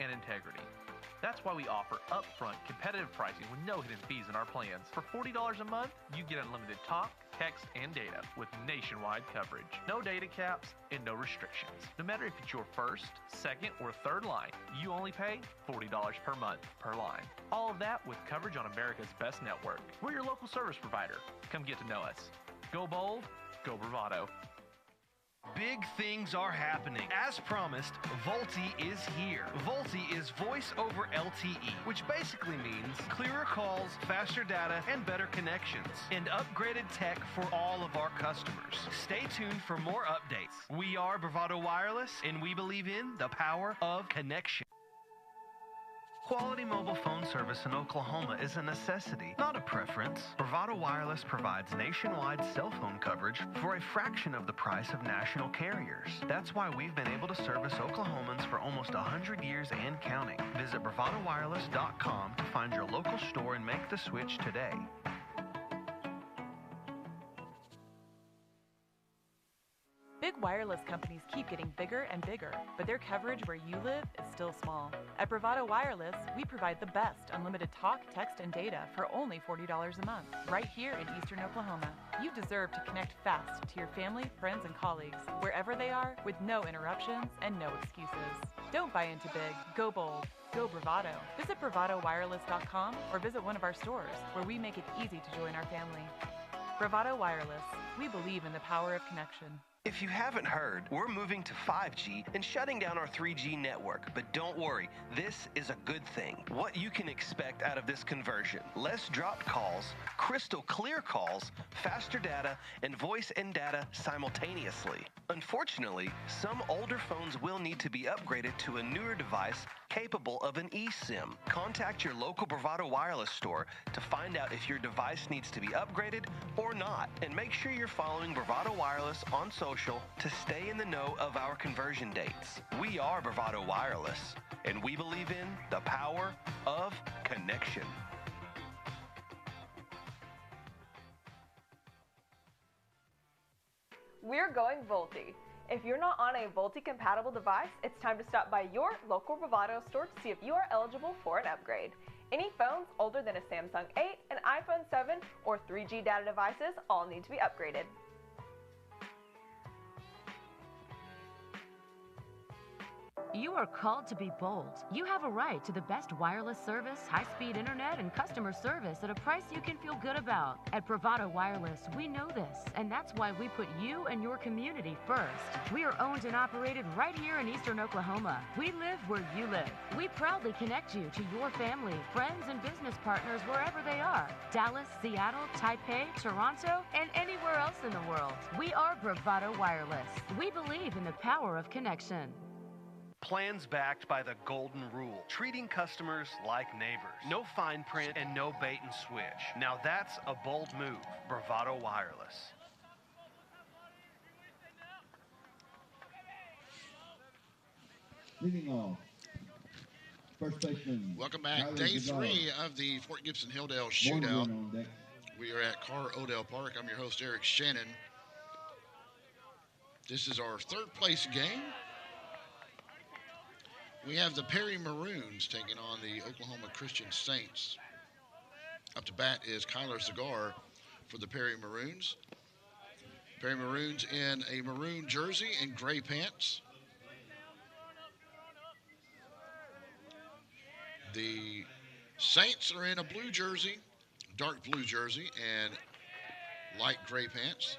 and integrity. That's why we offer upfront competitive pricing with no hidden fees in our plans. For $40 a month, you get unlimited talk, text, and data with nationwide coverage. No data caps and no restrictions. No matter if it's your first, second, or third line, you only pay $40 per month per line. All of that with coverage on America's best network. We're your local service provider. Come get to know us. Go bold, go Bravado. Big things are happening. As promised, VoLTE is here. VoLTE is Voice over LTE, which basically means clearer calls, faster data, and better connections, and upgraded tech for all of our customers. Stay tuned for more updates. We are Bravado Wireless, and we believe in the power of connection. Quality mobile phone service in Oklahoma is a necessity, not a preference. Bravado Wireless provides nationwide cell phone coverage for a fraction of the price of national carriers. That's why we've been able to service Oklahomans for almost 100 years and counting. Visit bravadowireless.com to find your local store and make the switch today. Big wireless companies keep getting bigger and bigger, but their coverage where you live is still small. At Bravado Wireless, we provide the best unlimited talk, text, and data for only $40 a month, right here in Eastern Oklahoma. You deserve to connect fast to your family, friends, and colleagues, wherever they are, with no interruptions and no excuses. Don't buy into big. Go bold. Go Bravado. Visit bravadowireless.com or visit one of our stores, where we make it easy to join our family. Bravado Wireless. We believe in the power of connection. If you haven't heard, we're moving to 5G and shutting down our 3G network. But don't worry, this is a good thing. What you can expect out of this conversion: less dropped calls, crystal clear calls, faster data, and voice and data simultaneously. Unfortunately, some older phones will need to be upgraded to a newer device capable of an eSIM. Contact your local Bravado Wireless store to find out if your device needs to be upgraded or not. And make sure you're following Bravado Wireless on social to stay in the know of our conversion dates. We are Bravado Wireless, and we believe in the power of connection. We're going VoLTE. If you're not on a VoLTE-compatible device, it's time to stop by your local Bravado store to see if you are eligible for an upgrade. Any phones older than a Samsung 8, an iPhone 7, or 3G data devices all need to be upgraded. You are called to be bold. You have a right to the best wireless service, high-speed internet, and customer service at a price you can feel good about. At Bravado Wireless, we know this, and that's why we put you and your community first. We are owned and operated right here in Eastern Oklahoma. We live where you live. We proudly connect you to your family, friends, and business partners wherever they are. Dallas, Seattle, Taipei, Toronto, and anywhere else in the world. We are Bravado Wireless. We believe in the power of connection. Plans backed by the golden rule, treating customers like neighbors. No fine print and no bait and switch. Now that's a bold move. Bravado Wireless. Leading off, first baseman. Welcome back. Day 3 of the Fort Gibson Hilldale Shootout. We are at Carr Odell Park. I'm your host, Eric Shannon. This is our third place game. We have the Perry Maroons taking on the Oklahoma Christian Saints. Up to bat is Kyler Zagar for the Perry Maroons. Perry Maroons in a maroon jersey and gray pants. The Saints are in a blue jersey, dark blue jersey, and light gray pants.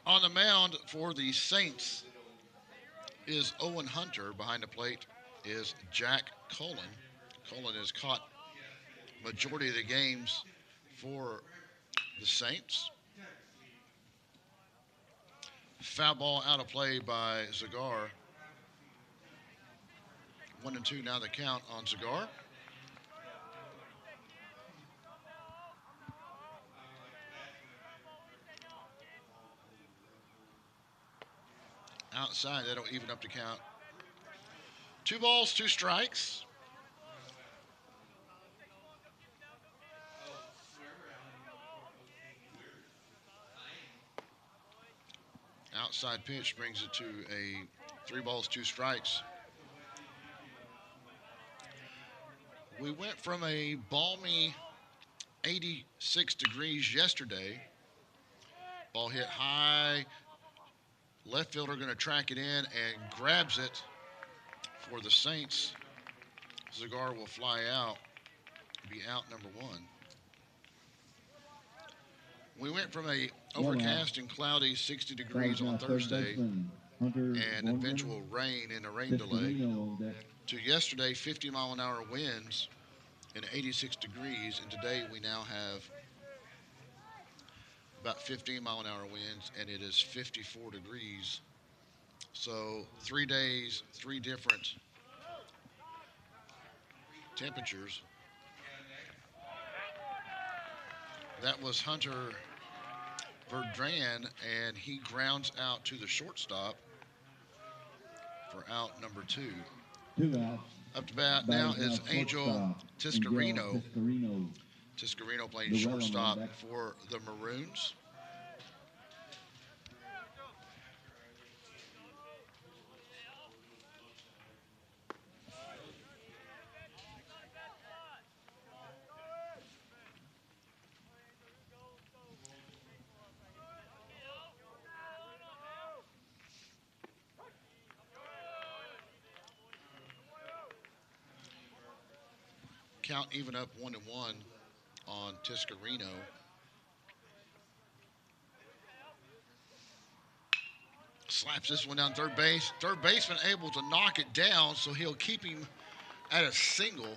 On the mound for the Saints is Owen Hunter. Behind the plate is Jack Cullen. Cullen has caught majority of the games for the Saints. Foul ball out of play by Zagar. 1-2 now the count on Zagar. Outside, that'll even up the count. 2 balls, 2 strikes. Outside pitch brings it to a 3 balls, 2 strikes. We went from a balmy 86 degrees yesterday. Ball hit high. Left fielder going to track it in and grabs it for the Saints. Cigar will fly out, be out number 1. We went from a overcast and cloudy 60 degrees on Thursday and eventual rain and a rain delay to yesterday 50-mile-an-hour winds and 86 degrees, and today we now have about 15-mile-an-hour winds and it is 54 degrees. So 3 days, 3 different temperatures. That was Hunter Verdran, and he grounds out to the shortstop for out number 2. 2 outs. Up to bat now is Angel Tiscarino. Tiscarino playing shortstop for the Maroons. Count even up 1-1 on Tiscarino. Slaps this one down third base. Third baseman able to knock it down, so he'll keep him at a single.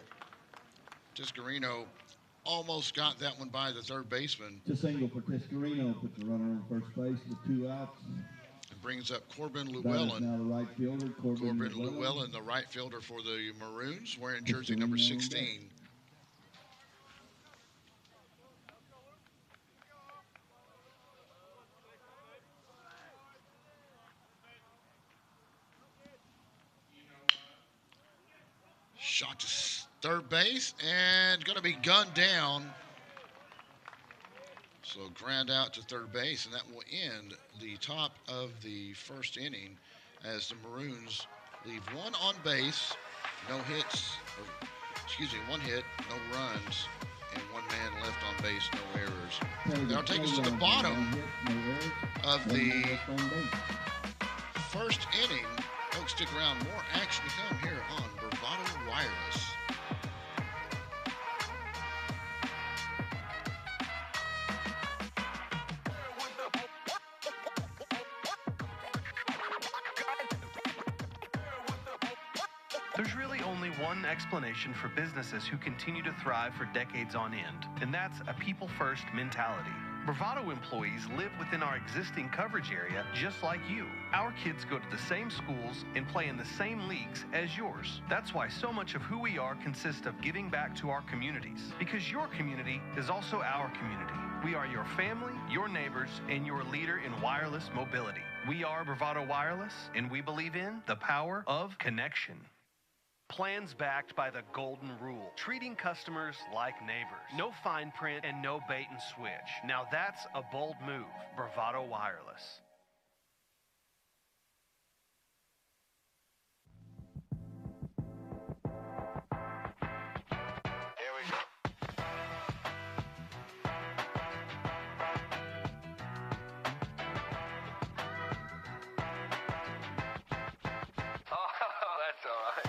Tiscarino almost got that one by the third baseman. It's a single for Tiscarino. Puts the runner on first base with 2 outs. It brings up Corbin Llewellyn. Now the right fielder, Corbin Llewellyn, the right fielder for the Maroons, wearing jersey number 16. Shot to third base and going to be gunned down. So ground out to third base, and that will end the top of the first inning as the Maroons leave 1 on base, no hits, one hit, no runs, and 1 man left on base, no errors. That'll take us to the bottom of the first inning. Folks, stick around. More action to come here on Bravado Wireless. There's really only one explanation for businesses who continue to thrive for decades on end, and that's a people-first mentality. Bravado employees live within our existing coverage area just like you. Our kids go to the same schools and play in the same leagues as yours. That's why so much of who we are consists of giving back to our communities, because your community is also our community. We are your family, your neighbors, and your leader in wireless mobility. We are Bravado Wireless, and we believe in the power of connection. Plans backed by the golden rule, treating customers like neighbors. No fine print and no bait and switch. Now that's a bold move. Bravado Wireless. Here we go. Oh, that's all right.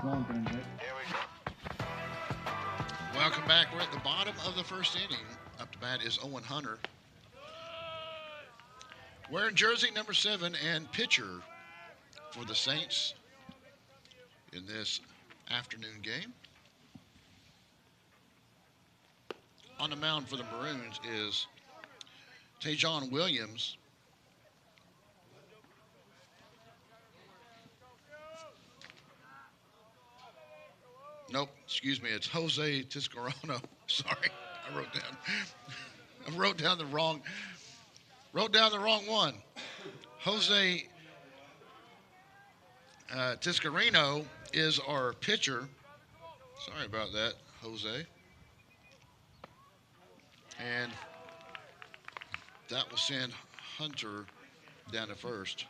Swan on deck. Welcome back. We're at the bottom of the first inning. Up to bat is Owen Hunter. Wearing jersey number 7 and pitcher for the Saints in this afternoon game. On the mound for the Maroons is Tajon Williams. Nope, excuse me, it's Jose Tiscarano. Sorry, I wrote down the wrong one. Jose Tiscarino is our pitcher. Sorry about that, Jose. And that will send Hunter down to first.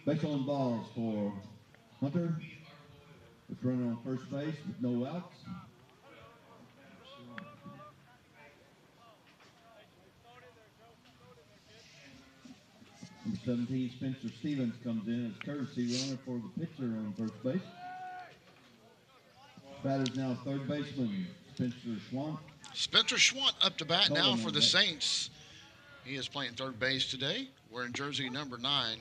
Base on balls for Hunter. It's running on first base with no outs. Number 17, Spencer Stevens comes in as courtesy runner for the pitcher on first base. Batter's now third baseman, Spencer Schwant. Spencer Schwant up to bat now for the Saints. He is playing third base today, wearing jersey number 9.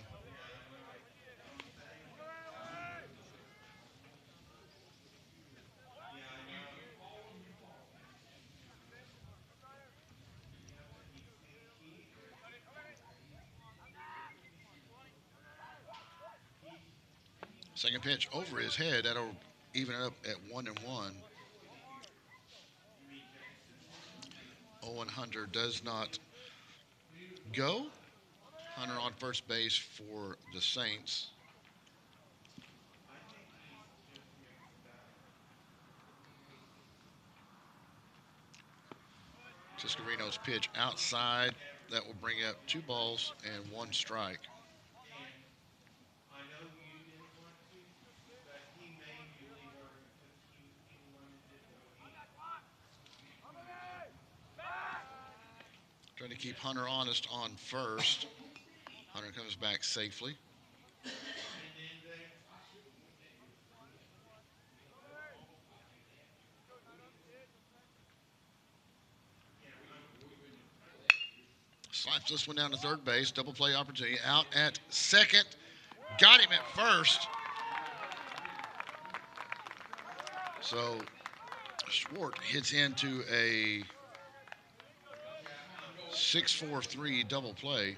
Second pitch over his head. That'll even it up at 1-1. Owen Hunter does not go. Hunter on first base for the Saints. Tiscarino's pitch outside. That will bring up 2 balls and 1 strike. Trying to keep Hunter honest on first. Hunter comes back safely. Slaps this one down to third base. Double play opportunity. Out at second. Got him at first. So Schwartz hits into a 6-4-3 double play.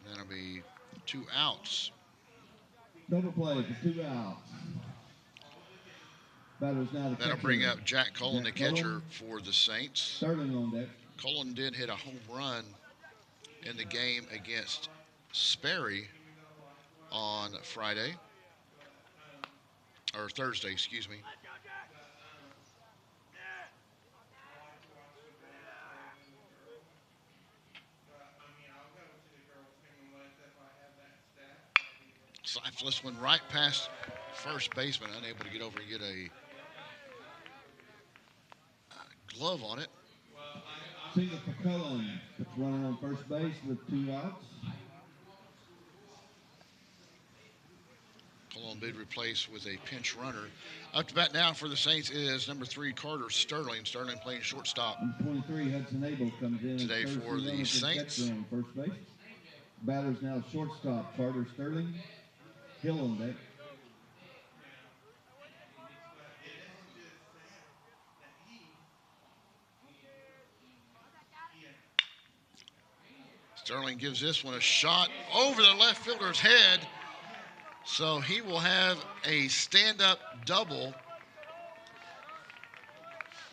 That'll be 2 outs. Double play for 2 outs. Batter's now the That'll catcher. bring up Jack Cullen, the catcher Cullen. for the Saints. Sterling on deck. Cullen did hit a home run in the game against Sperry on Friday. Or Thursday, excuse me. Slaps this one right past first baseman, unable to get over and get a glove on it. Single for Cullen. It's running on first base with 2 outs. Cullen bid replaced with a pinch runner. Up to bat now for the Saints is number 3, Carter Sterling. Sterling playing shortstop. And 23, Hudson Abel comes in Today as for the runner Saints. catcher on first base. Batter's now shortstop, Carter Sterling. Hill on deck. Sterling gives this one a shot over the left fielder's head. So he will have a stand-up double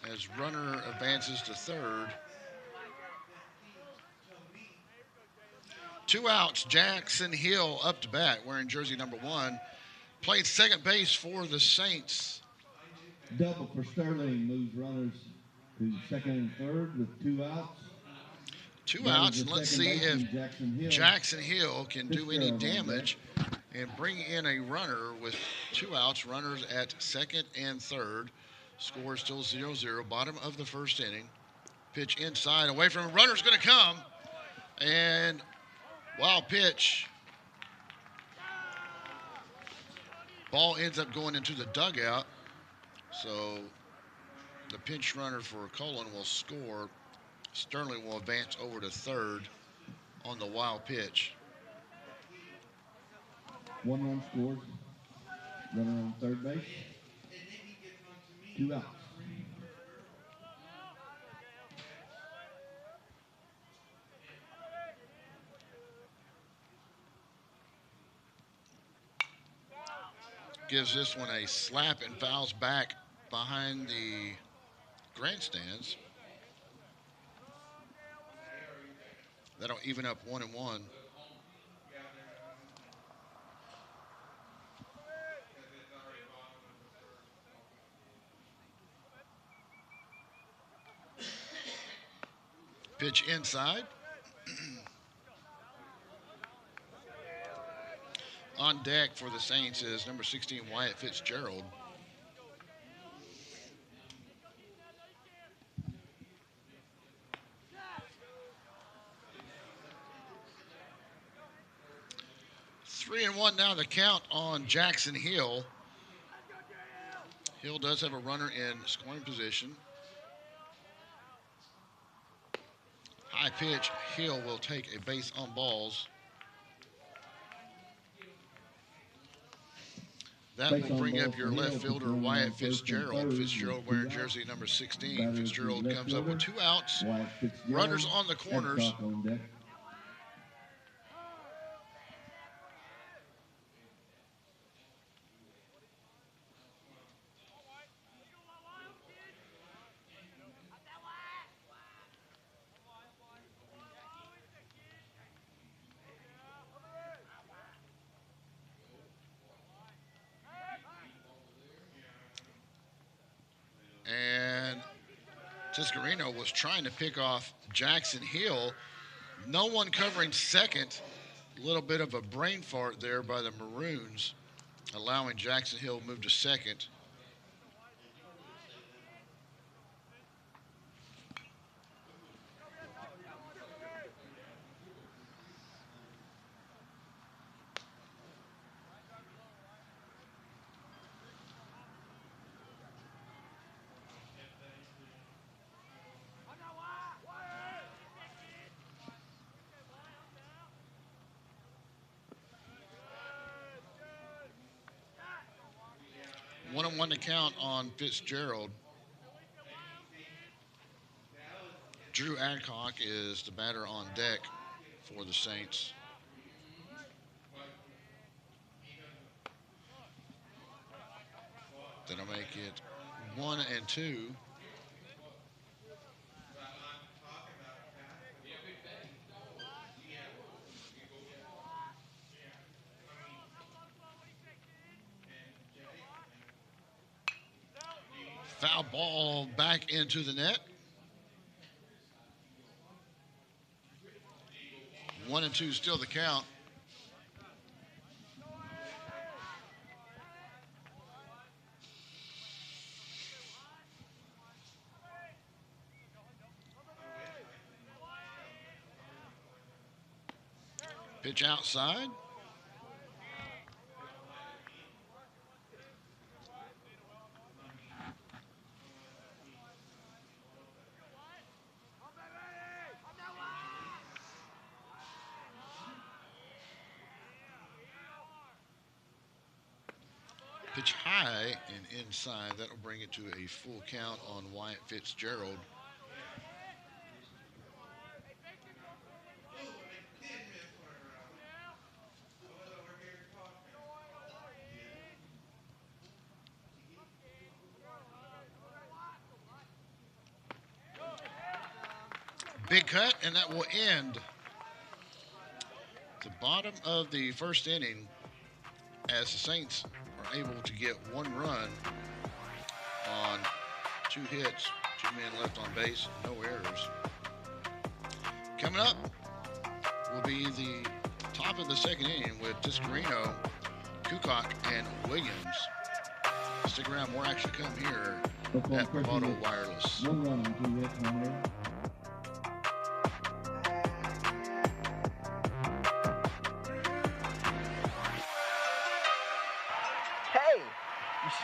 as runner advances to third. 2 outs. Jackson Hill up to bat, wearing jersey number 1. Played second base for the Saints. Double for Sterling, moves runners to second and third with 2 outs. 2 outs, and let's see if Jackson Hill can do any damage and bring in a runner with 2 outs. Runners at second and third. Score still 0-0. Bottom of the first inning. Pitch inside, away from him. Runner's going to come. And wild pitch. Ball ends up going into the dugout. So the pinch runner for Colon will score. Sterling will advance over to third on the wild pitch. 1 run scored. Runner on third base. 2 outs. Gives this one a slap and fouls back behind the grandstands. That'll even up 1-1. Pitch inside. On deck for the Saints is number 16, Wyatt Fitzgerald. Three and one now the count on Jackson Hill. Hill does have a runner in scoring position. High pitch, Hill will take a base on balls. That will bring up your left fielder, Wyatt Fitzgerald. Fitzgerald wearing jersey number 16. Fitzgerald comes up with 2 outs. Runners on the corners. And Tiscarino was trying to pick off Jackson Hill. No one covering second. A little bit of a brain fart there by the Maroons, allowing Jackson Hill to move to second. One and one to count on Fitzgerald. Drew Adcock is the batter on deck for the Saints. That'll make it 1-2. Foul ball back into the net. 1-2 still the count. Pitch outside. Pitch high and inside. That'll bring it to a full count on Wyatt Fitzgerald. Big cut, and that will end the bottom of the first inning as the Saints are able to get 1 run on 2 hits, 2 men left on base, no errors. Coming up will be the top of the second inning with Tiscarino, Kukoc, and Williams. Stick around, more action come here at Bravado Wireless. 1 run on 2 hits, 1 error.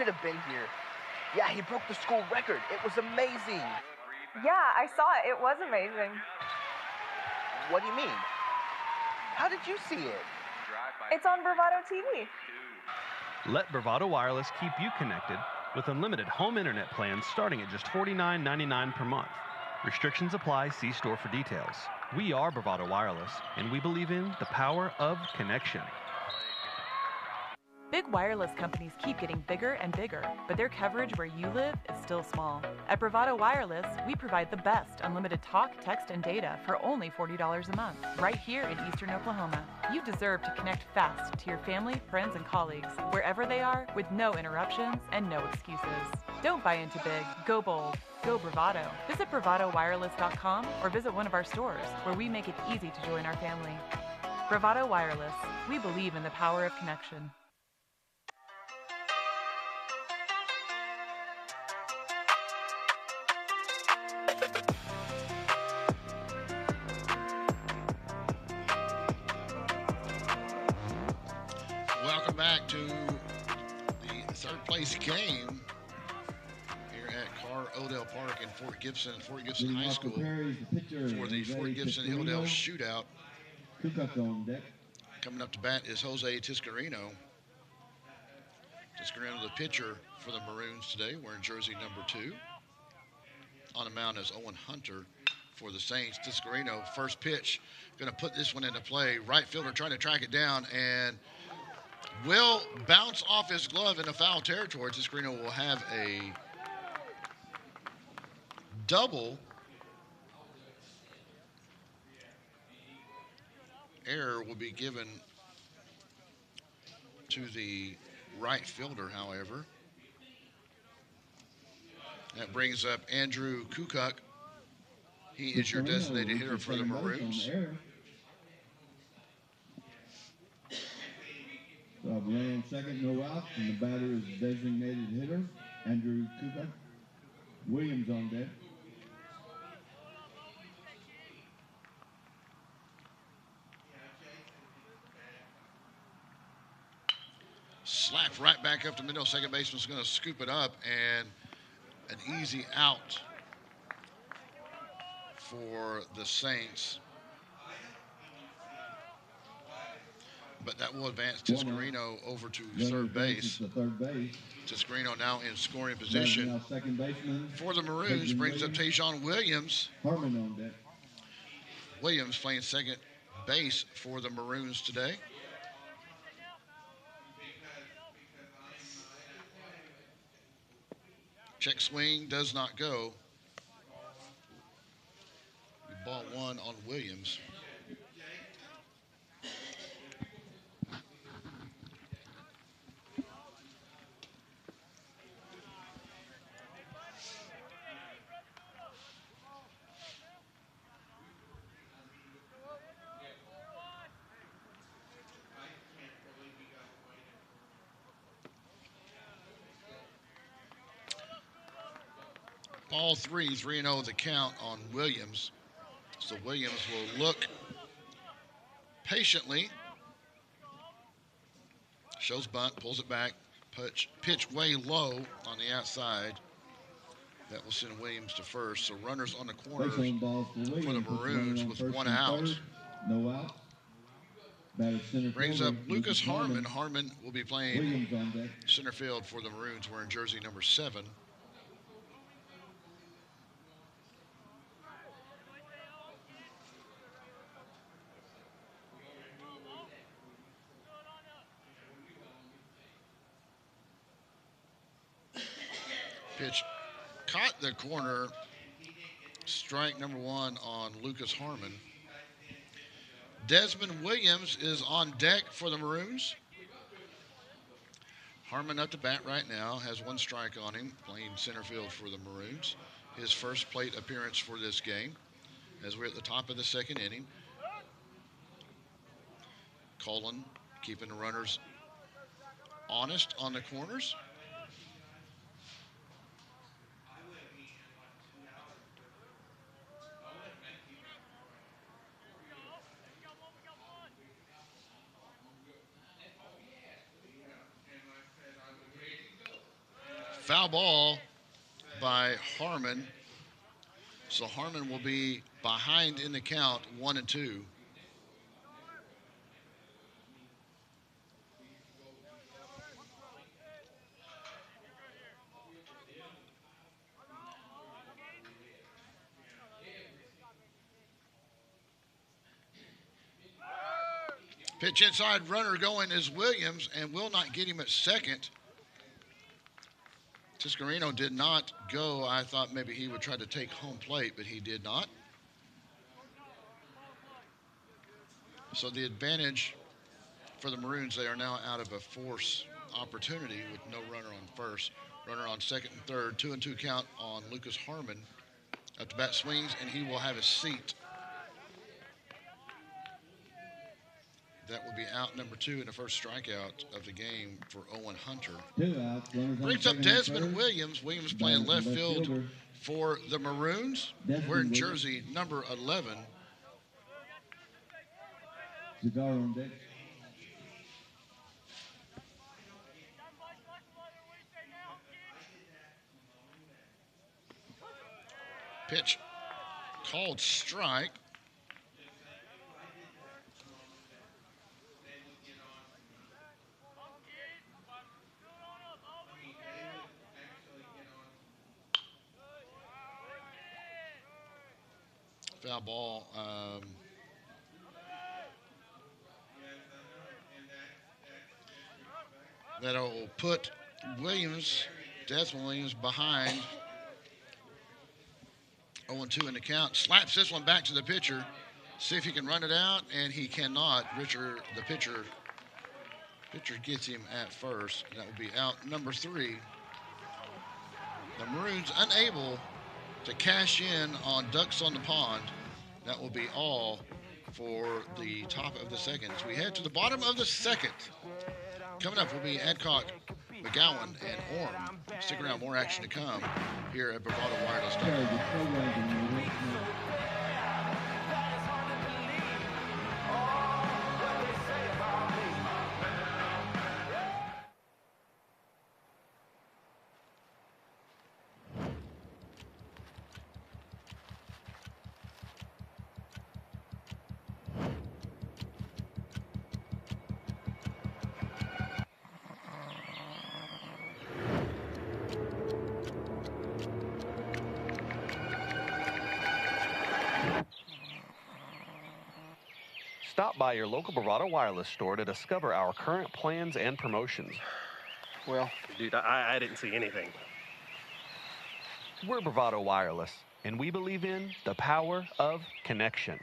should have been here. Yeah, he broke the school record. It was amazing. Yeah, I saw it. It was amazing. What do you mean? How did you see it? It's on Bravado TV. Let Bravado Wireless keep you connected with unlimited home internet plans starting at just $49.99 per month. Restrictions apply. See store for details. We are Bravado Wireless, and we believe in the power of connection. Big wireless companies keep getting bigger and bigger, but their coverage where you live is still small. At Bravado Wireless, we provide the best unlimited talk, text, and data for only $40 a month, right here in Eastern Oklahoma. You deserve to connect fast to your family, friends, and colleagues, wherever they are, with no interruptions and no excuses. Don't buy into big, go bold, go Bravado. Visit bravadowireless.com or visit one of our stores, where we make it easy to join our family. Bravado Wireless, we believe in the power of connection. Welcome back to the third place game here at Carr Odell Park in Fort Gibson High School for the Fort Gibson Hilldale Shootout. Coming up to bat is Jose Tiscarino. Tiscarino, the pitcher for the Maroons today, wearing jersey number 2. On the mound is Owen Hunter for the Saints. Tiscarino, first pitch, going to put this one into play. Right fielder trying to track it down and will bounce off his glove into foul territory. Tiscarino will have a double. Error will be given to the right fielder, however. That brings up Andrew Kukuk. He is your designated hitter for the Maroons. Runner on second, no out, and the batter is designated hitter, Andrew Kukuk. Williams on deck. Slapped right back up the middle. Second baseman's going to scoop it up, and an easy out for the Saints. But that will advance Tiscarino over to third base. Tiscarino now in scoring position for the Maroons. Brings up Tajon Williams. Williams playing second base for the Maroons today. Check swing does not go. Ball 1 on Williams. Ball 3-0 the count on Williams. So Williams will look patiently. Shows bunt, pulls it back, pitch way low on the outside. That will send Williams to first. So runners on the corners for the Maroons with 1 out. No out. Brings up Lucas Harmon. Harmon will be playing center field for the Maroons, wearing jersey number 7. Pitch caught the corner. Strike number 1 on Lucas Harmon. Desmond Williams is on deck for the Maroons. Harmon up to bat right now, has 1 strike on him, playing center field for the Maroons. His first plate appearance for this game, as we're at the top of the second inning. Cullen keeping the runners honest on the corners. Foul ball by Harmon. So Harmon will be behind in the count, 1-2. Pitch inside, runner going is Williams, and will not get him at second. Tiscarino did not go. I thought maybe he would try to take home plate, but he did not. So the advantage for the Maroons, they are now out of a force opportunity with no runner on first. Runner on second and third. 2-2 count on Lucas Harmon. Up to bat swings, and he will have a seat. That will be out number 2 in the first strikeout of the game for Owen Hunter. 2 outs. Brings up Desmond Williams. Williams playing left field for the Maroons. Wearing jersey number 11. Cigar on deck. Pitch called strike. Foul ball. That'll put Williams, Desmond Williams, behind. 0-2 in the count. Slaps this one back to the pitcher. See if he can run it out, and he cannot. Richard, the pitcher gets him at first. That will be out number 3. The Maroons unable to cash in on ducks on the pond. That will be all for the top of the second. As we head to the bottom of the second. Coming up will be Adcock, McGowan, and Orm. Stick around, more action to come here at Bravado Wireless. Stop by your local Bravado Wireless store to discover our current plans and promotions. Well, dude, I didn't see anything. We're Bravado Wireless, and we believe in the power of connection.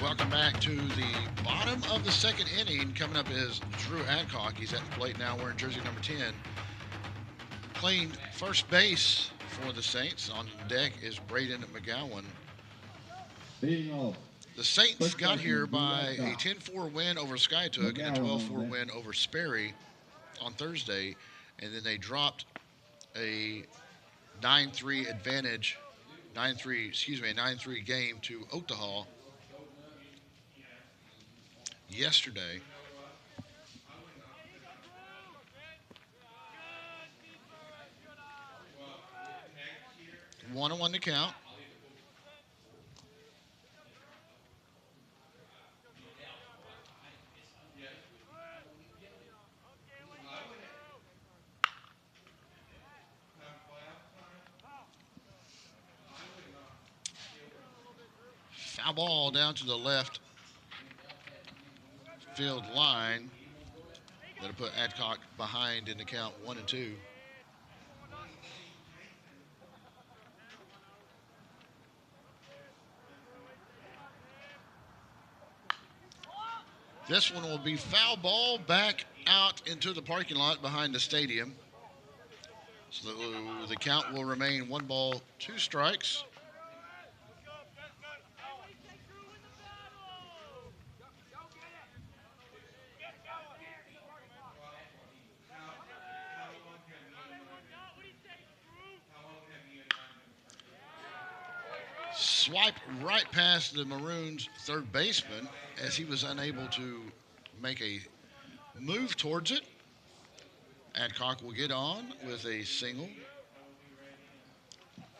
Welcome back to the bottom of the second inning. Coming up is Drew Adcock. He's at the plate now wearing jersey number 10. Playing first base for the Saints. On deck is Braden McGowan. The Saints got here by a 10-4 win over Skytook and a 12-4 win over Sperry on Thursday. And then they dropped a 9-3 advantage, a 9-3 game to Otaha yesterday. One on one to count. Foul ball down to the left field line. That'll put Adcock behind in the count 1-2. This one will be foul ball back out into the parking lot behind the stadium. So the count will remain 1-2 strikes. swipe right past the Maroons' third baseman as he was unable to make a move towards it. Adcock will get on with a single.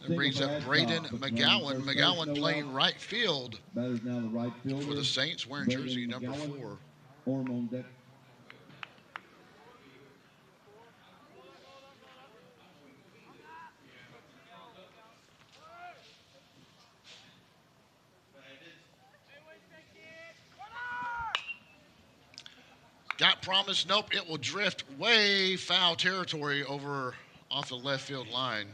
That brings up Braden McGowan. McGowan playing right field Batter's now the right fielder for the Saints, wearing jersey number 4. Orm on deck. Got promise. Nope, it will drift way foul territory over off the left field line.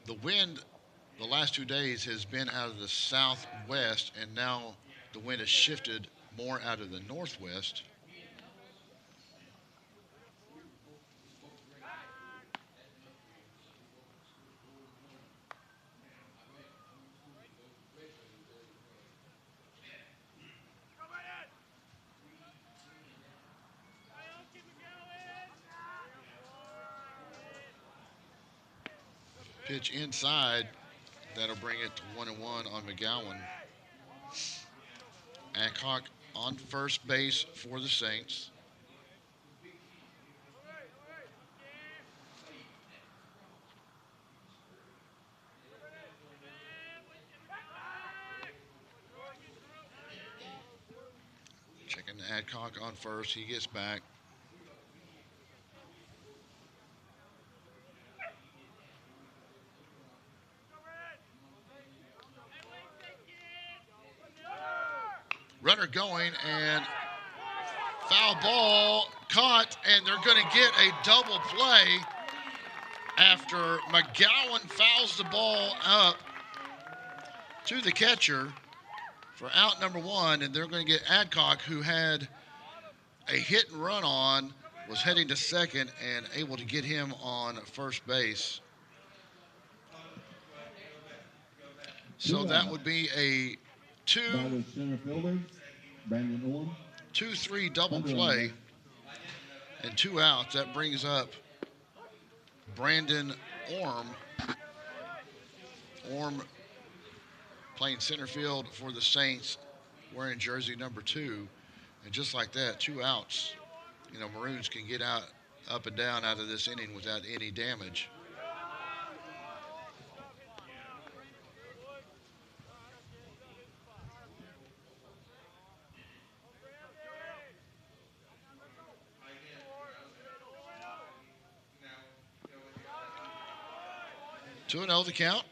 The wind the last 2 days has been out of the southwest, and now the wind has shifted more out of the northwest. Pitch inside. That'll bring it to 1-1 on McGowan. Adcock on first base for the Saints. Checking Adcock on first. He gets back. Runner going, and foul ball caught, and they're going to get a double play after McGowan fouls the ball up to the catcher for out number 1, and they're going to get Adcock, who had a hit and run on, was heading to second and able to get him on first base. So that would be a 2-3 double play and 2 outs. That brings up Brandon Orm. Orm playing center field for the Saints, wearing jersey number 2. And just like that, 2 outs. You know, Maroons can get out up and down out of this inning without any damage. Two and 0 the count.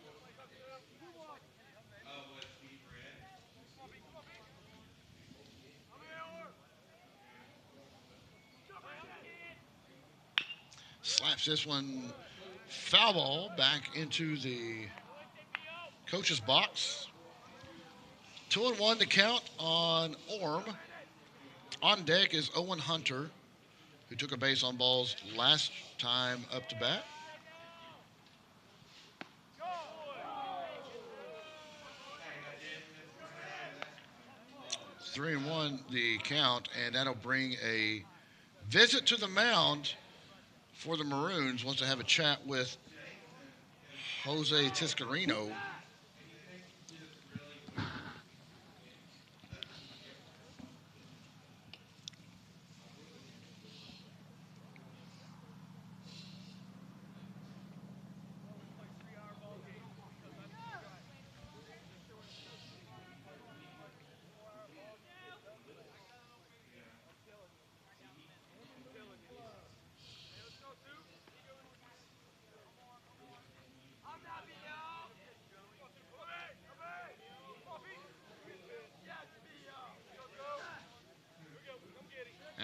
Slaps this one foul ball back into the coach's box. 2-1 the count on Orm. On deck is Owen Hunter, who took a base on balls last time up to bat. 3-1 the count, and that'll bring a visit to the mound for the Maroons. Wants to have a chat with Jose Tiscarino.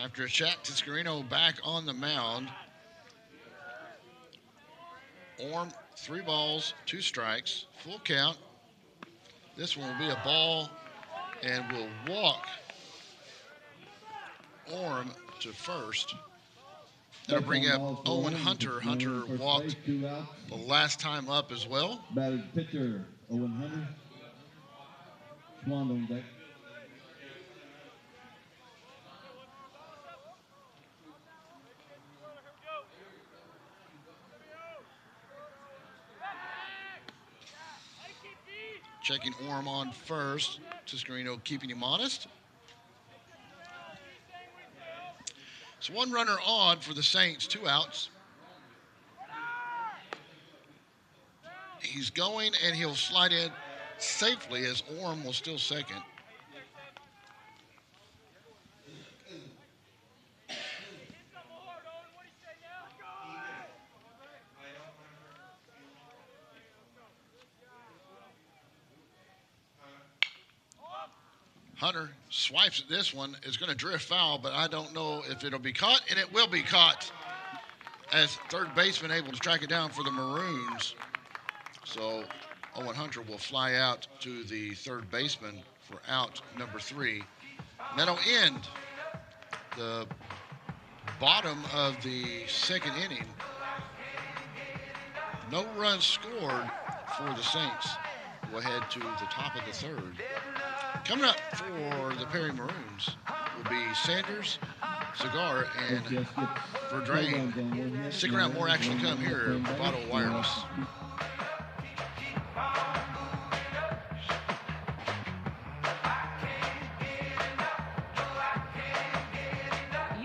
After a chat, Tiscarino back on the mound. Orm, 3 balls, 2 strikes, full count. This one will be a ball and will walk Orm to first. That'll bring up Owen Hunter. Hunter walked the last time up as well. Batted pitcher, Owen Hunter. Swan on deck. Checking Orm on first. Tiscarino keeping him honest. So one runner on for the Saints, 2 outs. He's going, and he'll slide in safely as Orm will still second. Hunter swipes at this one. It's going to drift foul, but I don't know if it'll be caught, and it will be caught as third baseman able to track it down for the Maroons. So Owen Hunter will fly out to the third baseman for out number 3. And that'll end the bottom of the second inning. No runs scored for the Saints. We'll head to the top of the third. Coming up for the Perry Maroons will be Sanders, Cigar, and Verdrain. Stick around, more action to come here at Bravado Wireless.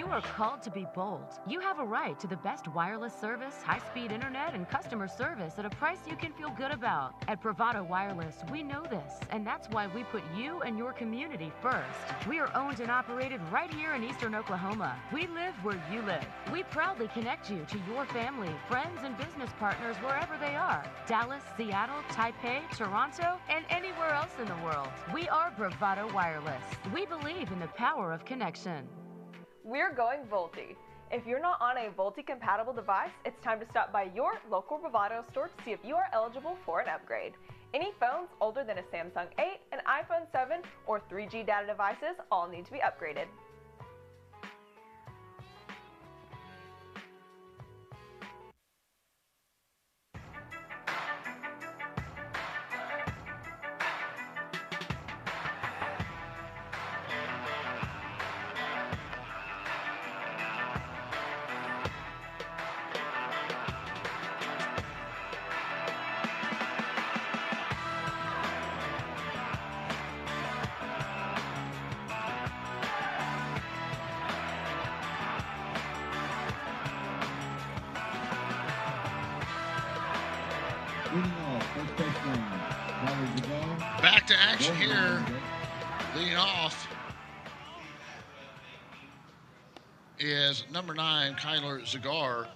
Are called to be bold. You have a right to the best wireless service, high-speed internet, and customer service at a price you can feel good about. At Bravado Wireless, we know this, and that's why we put you and your community first. We are owned and operated right here in Eastern Oklahoma. We live where you live. We proudly connect you to your family, friends, and business partners wherever they are. Dallas, Seattle, Taipei, Toronto, and anywhere else in the world. We are Bravado Wireless. We believe in the power of connection. We're going Volti. If you're not on a Volti-compatible device, it's time to stop by your local Bravado store to see if you are eligible for an upgrade. Any phones older than a Samsung 8, an iPhone 7, or 3G data devices all need to be upgraded. Back to action here. Leading off is number 9, Kyler Zagar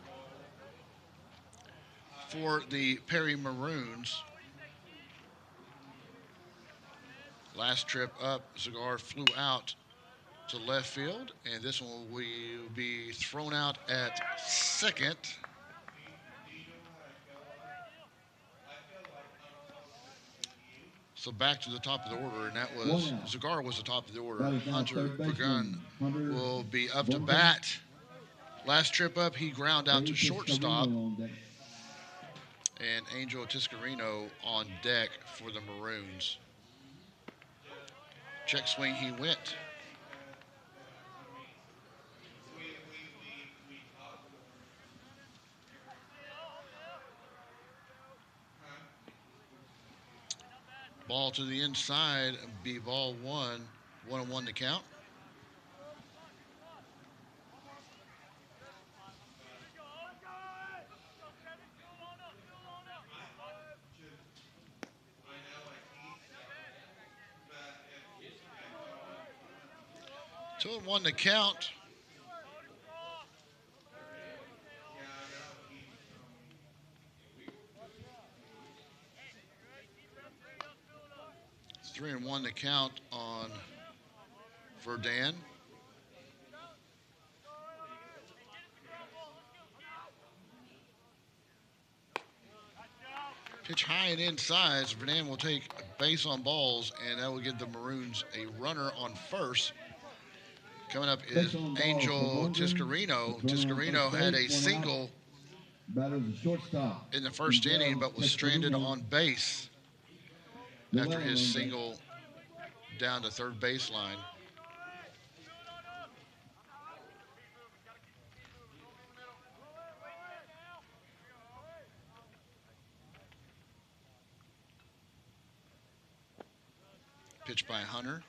for the Perry Maroons. Last trip up, Zagar flew out to left field, and this one will be thrown out at second. So back to the top of the order, and that was Zagar was the top of the order. Hunter Pagan will be up to bat. Last trip up, he ground out to shortstop. And Angel Tiscarino on deck for the Maroons. Check swing, he went. Ball to the inside, be ball 1, 1-1 to count. Two and 1 to count. Three and 1 to count on Verdan. Pitch high and inside. Verdan will take a base on balls, and that will give the Maroons a runner on first. Coming up is Angel Tiscarino. Tiscarino had a single in the first inning, but was stranded on base after his single down to third baseline. pitch by Hunter.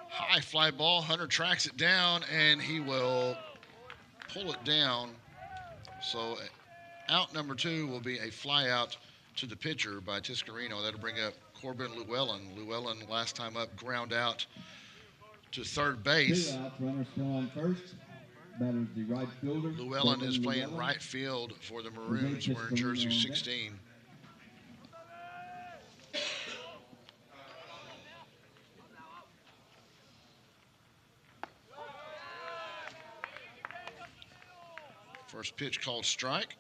High fly ball. Hunter tracks it down, and he will pull it down. So out number 2 will be a fly out to the pitcher by Tiscarino. That'll bring up Corbin Llewellyn. Llewellyn, last time up, ground out to third base. 2 outs, runner still on first. Batter's the right fielder. Llewellyn is playing right field for the Maroons, wearing jersey 16. First pitch called strike.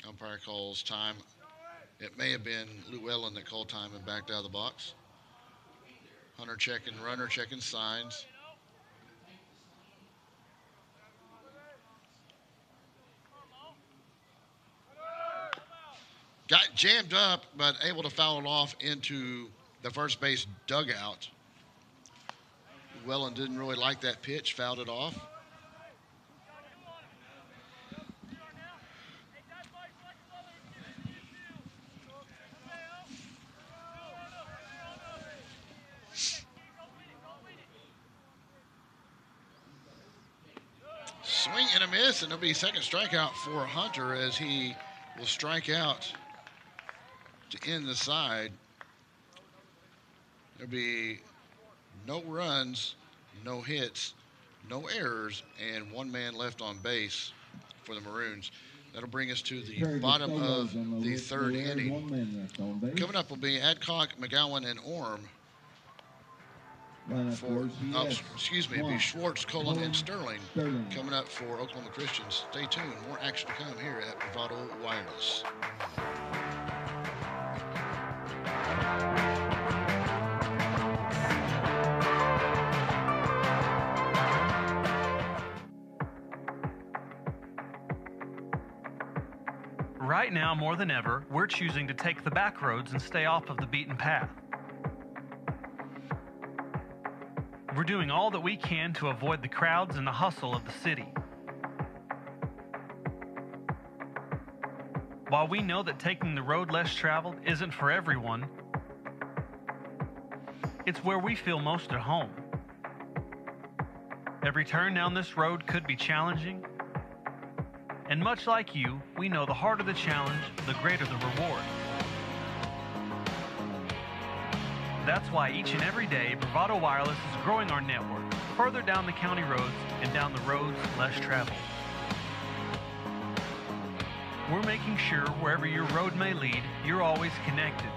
Umpire calls time. It may have been Llewellyn that called time and backed out of the box. Hunter checking, runner checking signs. Got jammed up, but able to foul it off into the first base dugout. Llewellyn didn't really like that pitch, fouled it off. Swing and a miss, and there'll be a second strikeout for Hunter as he will strike out to end the side. There'll be no runs, no hits, no errors, and 1 man left on base for the Maroons. That'll bring us to the bottom of the 3rd inning. Coming up will be Adcock, McGowan, and Orm. For, it'll be Schwartz, Cullen, and Sterling coming up for Oklahoma Christian. Stay tuned. More action to come here at Bravado Wireless. Right now, more than ever, we're choosing to take the back roads and stay off of the beaten path. We're doing all that we can to avoid the crowds and the hustle of the city. While we know that taking the road less traveled isn't for everyone, it's where we feel most at home. Every turn down this road could be challenging, and much like you, we know the harder the challenge, the greater the reward. That's why each and every day, Bravado Wireless is growing our network further down the county roads and down the roads less traveled. We're making sure wherever your road may lead, you're always connected.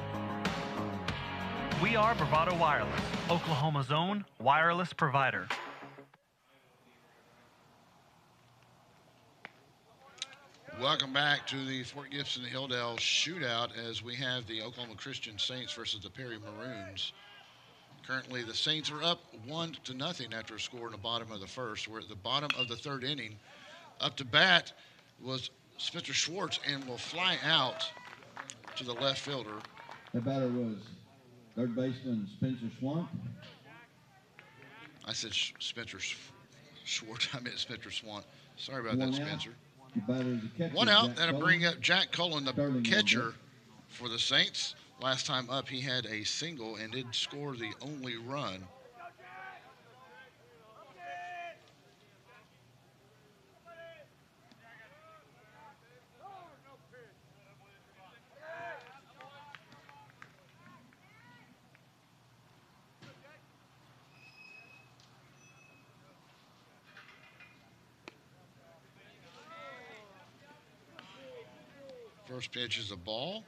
We are Bravado Wireless, Oklahoma's own wireless provider. Welcome back to the Fort Gibson Hilldale Shootout as we have the Oklahoma Christian Saints versus the Perry Maroons. Currently, the Saints are up 1-0 after a score in the bottom of the first. We're at the bottom of the 3rd inning. Up to bat was Spencer Schwartz and will fly out to the left fielder. The batter was 3rd baseman Spencer Swamp. I said Spencer Schwartz. I meant Spencer Swamp. Sorry about that, Spencer. 1 out. That'll bring up Jack Cullen, the catcher for the Saints. Last time up, he had a single and did score the only run. First pitch is a ball.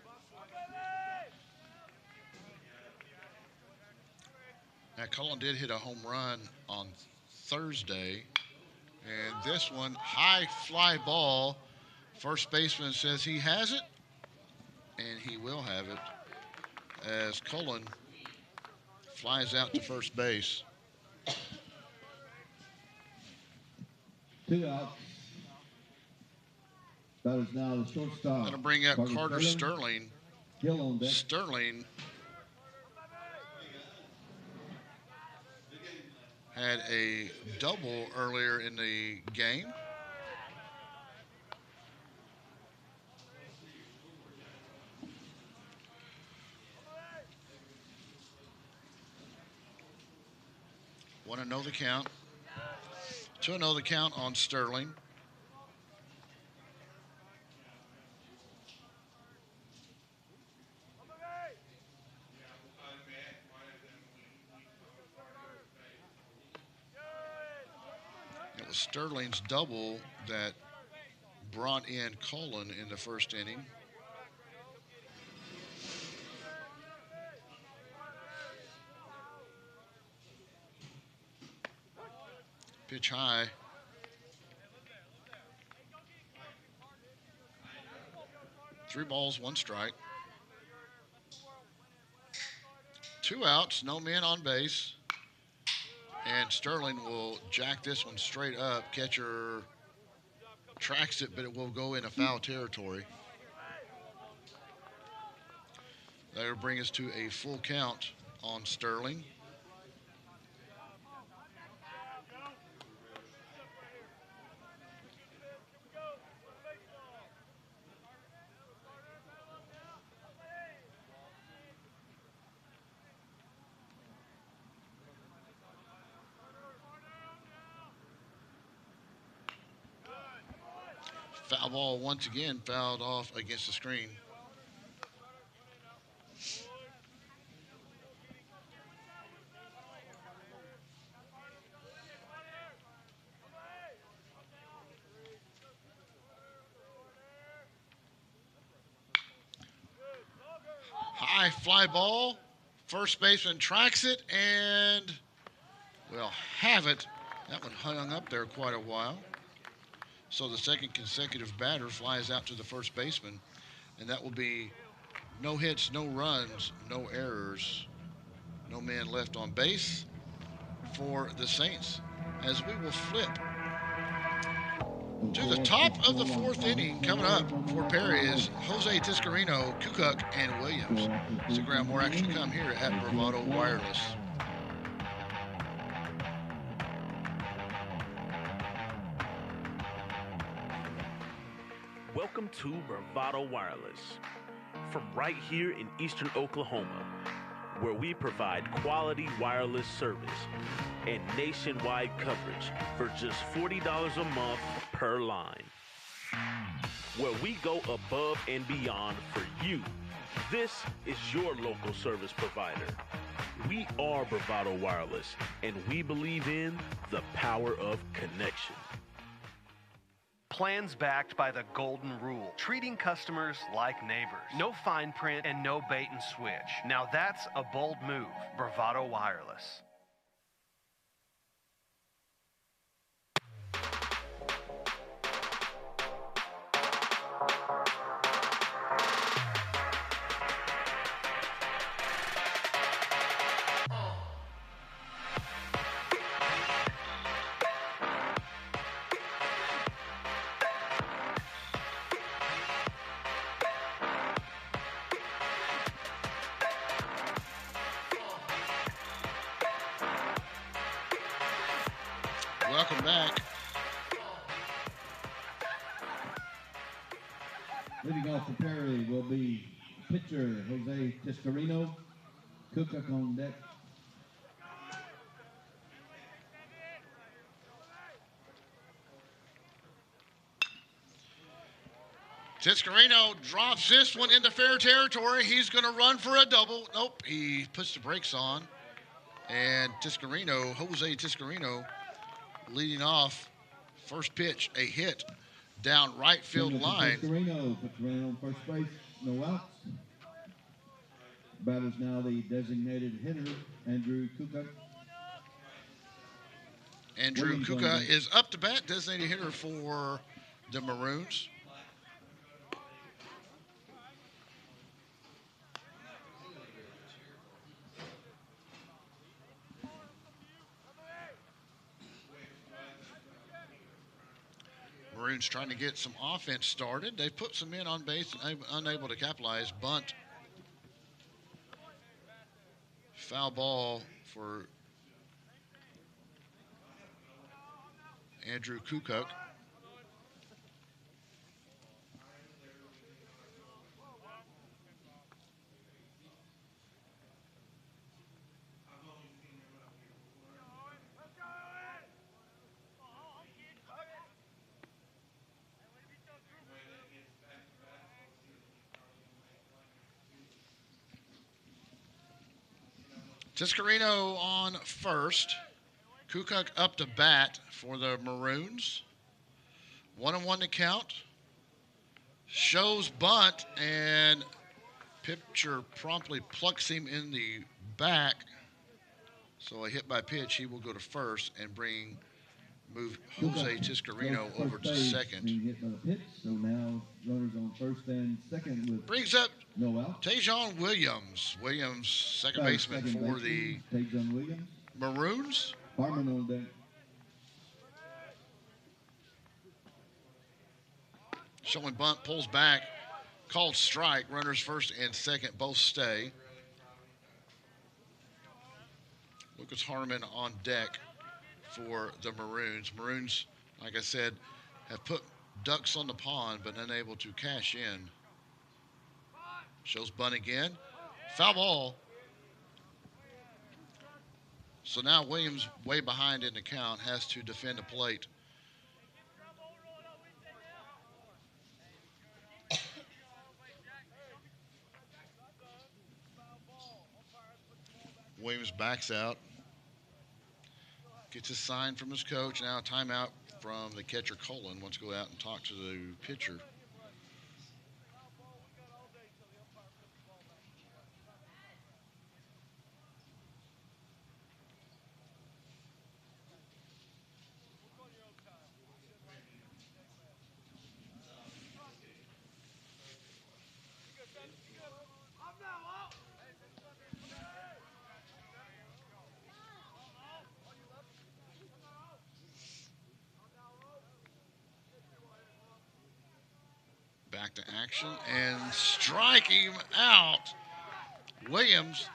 Now, Cullen did hit a home run on Thursday. And this one, high fly ball. First baseman says he has it. And he will have it as Cullen flies out to first base. 2 outs. That is now the shortstop. Going to bring up Carter Sterling. Hill on deck. Sterling had a double earlier in the game. Want to know the count. 2-0 the count on Sterling. It was Sterling's double that brought in Cullen in the first inning. Pitch high. Three balls, one strike. 2 outs, no men on base. And Sterling will jack this one straight up. Catcher tracks it, but it will go into foul territory. That'll bring us to a full count on Sterling. Foul ball once again, fouled off against the screen. High fly ball. First baseman tracks it and will have it. That one hung up there quite a while. So the second consecutive batter flies out to the first baseman, and that will be no hits, no runs, no errors, no man left on base for the Saints, as we will flip to the top of the fourth inning. Coming up for Perry is Jose Tiscarino, Kukuk, and Williams. Stick around, more action to come here at Bravado Wireless. Welcome to Bravado Wireless, from right here in eastern Oklahoma, where we provide quality wireless service and nationwide coverage for just $40 a month per line. Where we go above and beyond for you. This is your local service provider. We are Bravado Wireless, and we believe in the power of connection. Plans backed by the golden rule, treating customers like neighbors. No fine print and no bait and switch. Now that's a bold move. Bravado Wireless. Welcome back. Leading off for Perry will be pitcher Jose Tiscarino, Kukuk on deck. Tiscarino drops this one into fair territory. He's going to run for a double. Nope, he puts the brakes on. And Tiscarino, Jose Tiscarino, leading off. First pitch, a hit down right field line. Tiscarino puts the runner on first base, no outs. Batter's now the designated hitter, Andrew Kukuk. Andrew Kukuk is up to bat, designated hitter for the Maroons. Maroons trying to get some offense started. They put some men on base and unable to capitalize. Bunt. Foul ball for Andrew Kukuk. Tiscarino on first. Kukuk up to bat for the Maroons. 1-1 to count. Shows bunt, and pitcher promptly plucks him in the back. So a hit by pitch, he will go to first and move Jose Tiscarino over to second. Hit by the pitch, so now runners on first and second with brings up no out. Tejon Williams. Williams, second baseman for the Tejon Williams. Maroons. Harmon on deck. Showing bunt, pulls back, called strike. Runners first and second both stay. Lucas Harmon on deck for the Maroons. Maroons, like I said, have put ducks on the pond but unable to cash in. Shows bunt again. Foul ball. So now Williams, way behind in the count, has to defend the plate. Williams backs out. Gets a sign from his coach. Now a timeout from the catcher, Colin. Wants to go out and talk to the pitcher. Back to action and strike him out. Williams,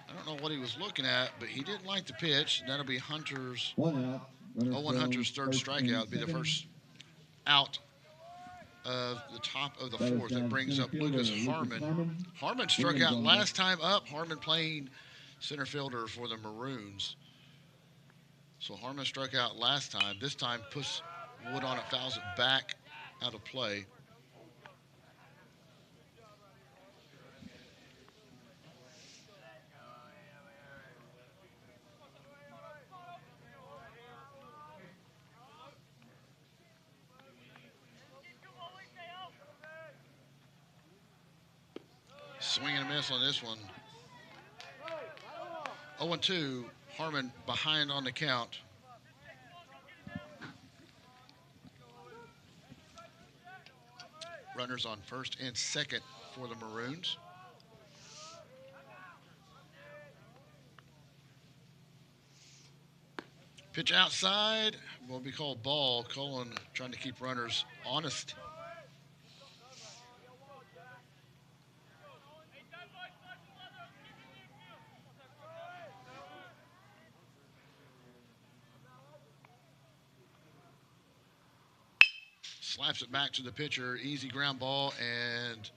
I don't know what he was looking at, but he didn't like the pitch. That'll be Hunter's. 1 out. Owen Hunter's third strikeout. It'll be the first out of the top of the fourth. That brings up Lucas Harmon. Harmon struck out last time up. Harmon playing center fielder for the Maroons. So Harmon struck out last time. This time puts Wood on it, fouls it back out of play. Swing and a miss on this one. 0-2. Harmon behind on the count. Runners on first and second for the Maroons. Pitch outside will be called ball. Cullen trying to keep runners honest. Slaps it back to the pitcher. Easy ground ball, and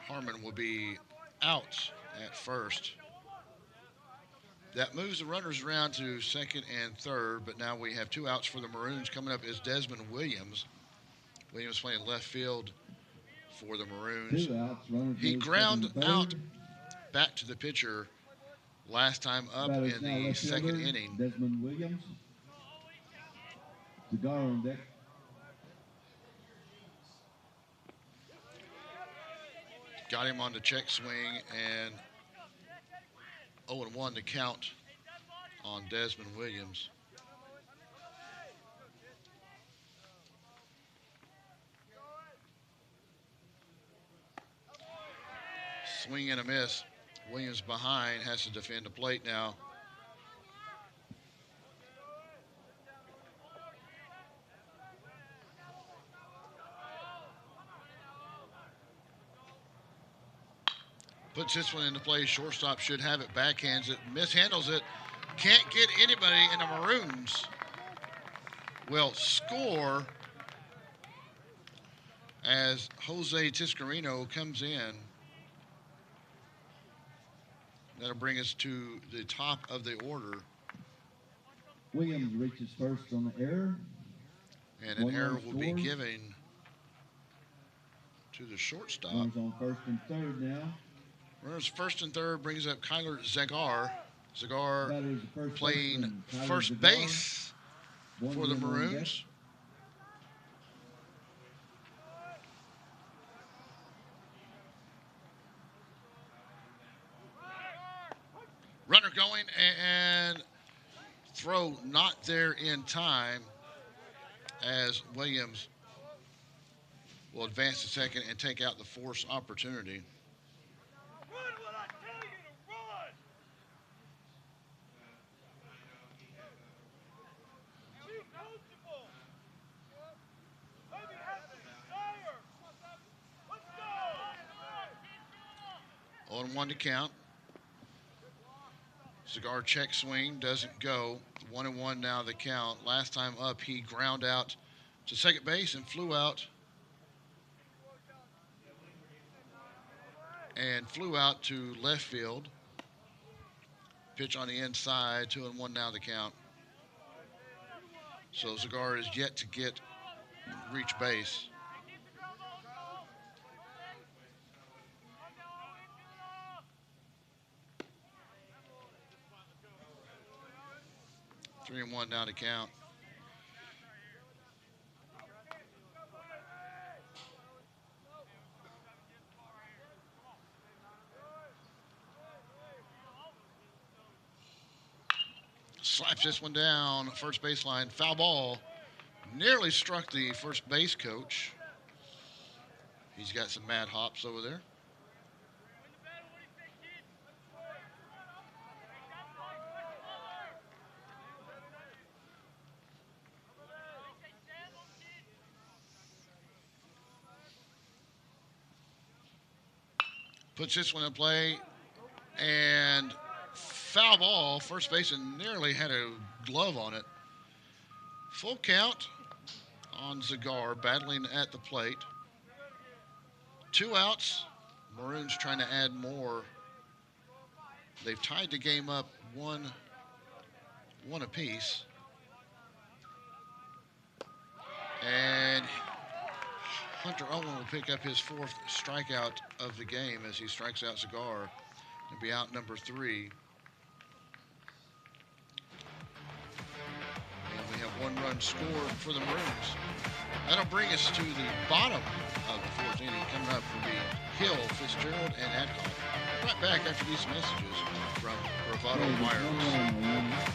Harmon will be out at first. That moves the runners around to second and third, but now we have 2 outs for the Maroons. Coming up is Desmond Williams. Williams playing left field for the Maroons. 2 outs. Runners He goes ground second and out third. back to the pitcher last time up Batters in now the left second fielder, inning. Desmond Williams. Cigar on deck. Got him on the check swing, and 0-1 to count on Desmond Williams. Swing and a miss. Williams behind, has to defend the plate now. Puts this one into play. Shortstop should have it. Backhands it. Mishandles it. Can't get anybody, and the Maroons will score as Jose Tiscarino comes in. That'll bring us to the top of the order. Williams reaches first on the error. And an error will be given to the shortstop. Runners on first and third now. Runners first and third brings up Kyler Zagar. Zagar playing first base for the Maroons. Runner going, and throw not there in time as Williams will advance to second and take out the force opportunity. On 1 to count. Cigar check swing doesn't go. 1-1 now the count. Last time up, he ground out to second base and flew out. And flew out to left field. Pitch on the inside. 2-1 now the count. So Cigar is yet to reach base. Three and one now to count. Slaps this one down, first baseline, foul ball. Nearly struck the first base coach. He's got some mad hops over there. Puts this one in play, and foul ball. First baseman nearly had a glove on it. Full count on Zagar, battling at the plate. 2 outs. Maroons trying to add more. They've tied the game up one apiece. And Hunter Owen will pick up his 4th strikeout of the game as he strikes out Cigar. He'll be out number 3. And we have 1 run scored for the Maroons. That'll bring us to the bottom of the 4th inning. Coming up will be Hill, Fitzgerald, and Adcock. Right back after these messages from Bravado Wireless.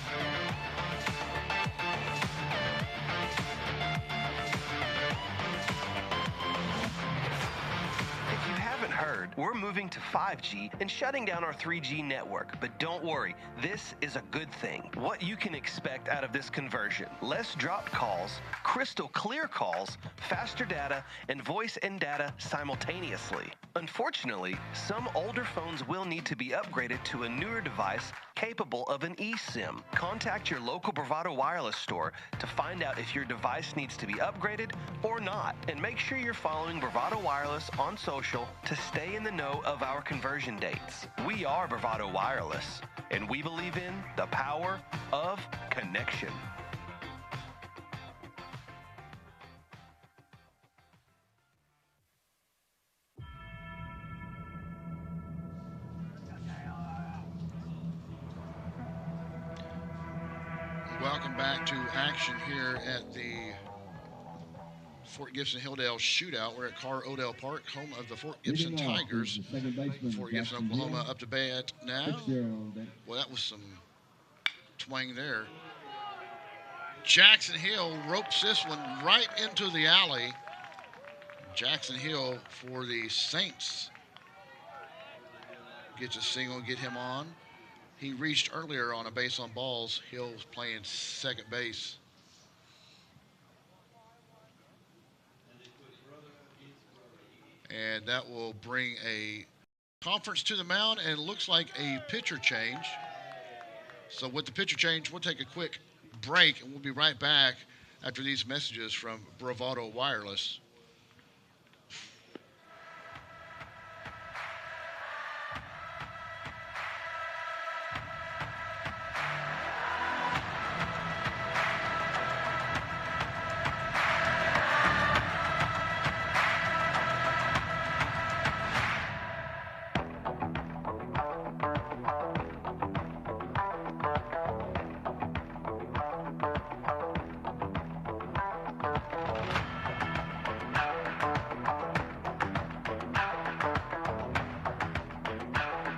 Heard, we're moving to 5G and shutting down our 3G network. But don't worry, this is a good thing. What you can expect out of this conversion: less dropped calls, crystal clear calls, faster data, and voice and data simultaneously. Unfortunately, some older phones will need to be upgraded to a newer device capable of an eSIM. Contact your local Bravado Wireless store to find out if your device needs to be upgraded or not. And make sure you're following Bravado Wireless on social to stay in the know of our conversion dates. We are Bravado Wireless, and we believe in the power of connection. Welcome back to action here at the Fort Gibson Hilldale Shootout. We're at Carr Odell Park, home of the Fort Gibson Tigers. Fort Gibson, Oklahoma, up to bat now. Well, that was some twang there. Jackson Hill ropes this one right into the alley. Jackson Hill for the Saints gets a single, get him on. He reached earlier on a base on balls. Hill's playing second base. And that will bring a Conference to the mound, and it looks like a pitcher change. So with the pitcher change, we'll take a quick break, and we'll be right back after these messages from Bravado Wireless.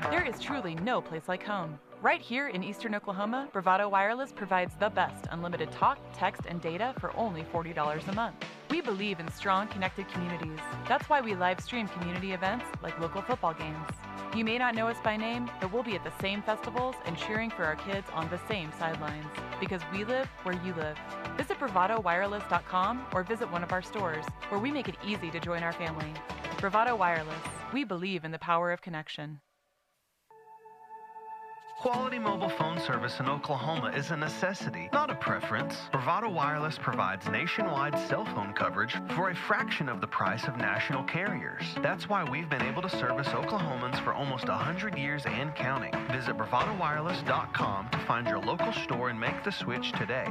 There is truly no place like home. Right here in Eastern Oklahoma, Bravado Wireless provides the best unlimited talk, text, and data for only $40 a month. We believe in strong, connected communities. That's why we live stream community events like local football games. You may not know us by name, but we'll be at the same festivals and cheering for our kids on the same sidelines, because we live where you live. Visit bravadowireless.com or visit one of our stores, where we make it easy to join our family. Bravado Wireless. We believe in the power of connection. Quality mobile phone service in Oklahoma is a necessity, not a preference. Bravado Wireless provides nationwide cell phone coverage for a fraction of the price of national carriers. That's why we've been able to service Oklahomans for almost 100 years and counting. Visit bravadowireless.com to find your local store and make the switch today.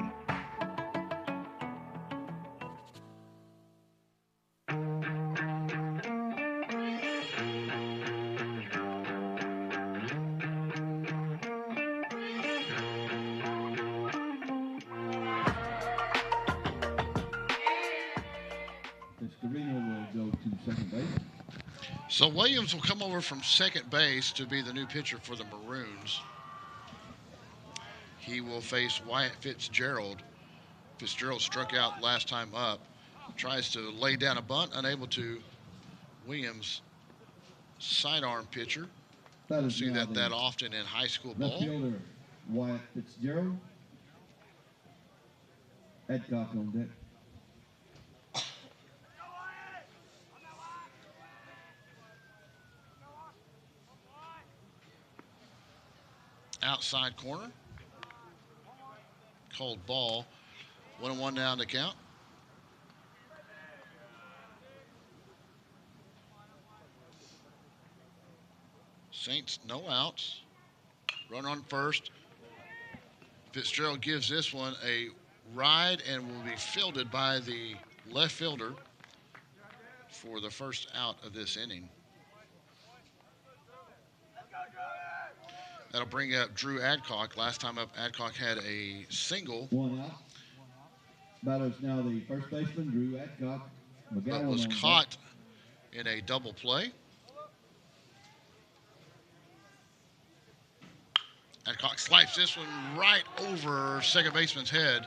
So Williams will come over from second base to be the new pitcher for the Maroons. He will face Wyatt Fitzgerald. Fitzgerald struck out last time up. Tries to lay down a bunt, unable to. Williams, sidearm pitcher. We'll see that often in high school ball. Left fielder Wyatt Fitzgerald. Adcock on deck. Outside corner. Cold ball. 1-1 down to count. Saints no outs. Run on first. Fitzgerald gives this one a ride and will be fielded by the left fielder for the first out of this inning. That'll bring up Drew Adcock. Last time up, Adcock had a single. One out. Batter's now the first baseman, Drew Adcock. But was caught in a double play. Adcock slices this one right over second baseman's head.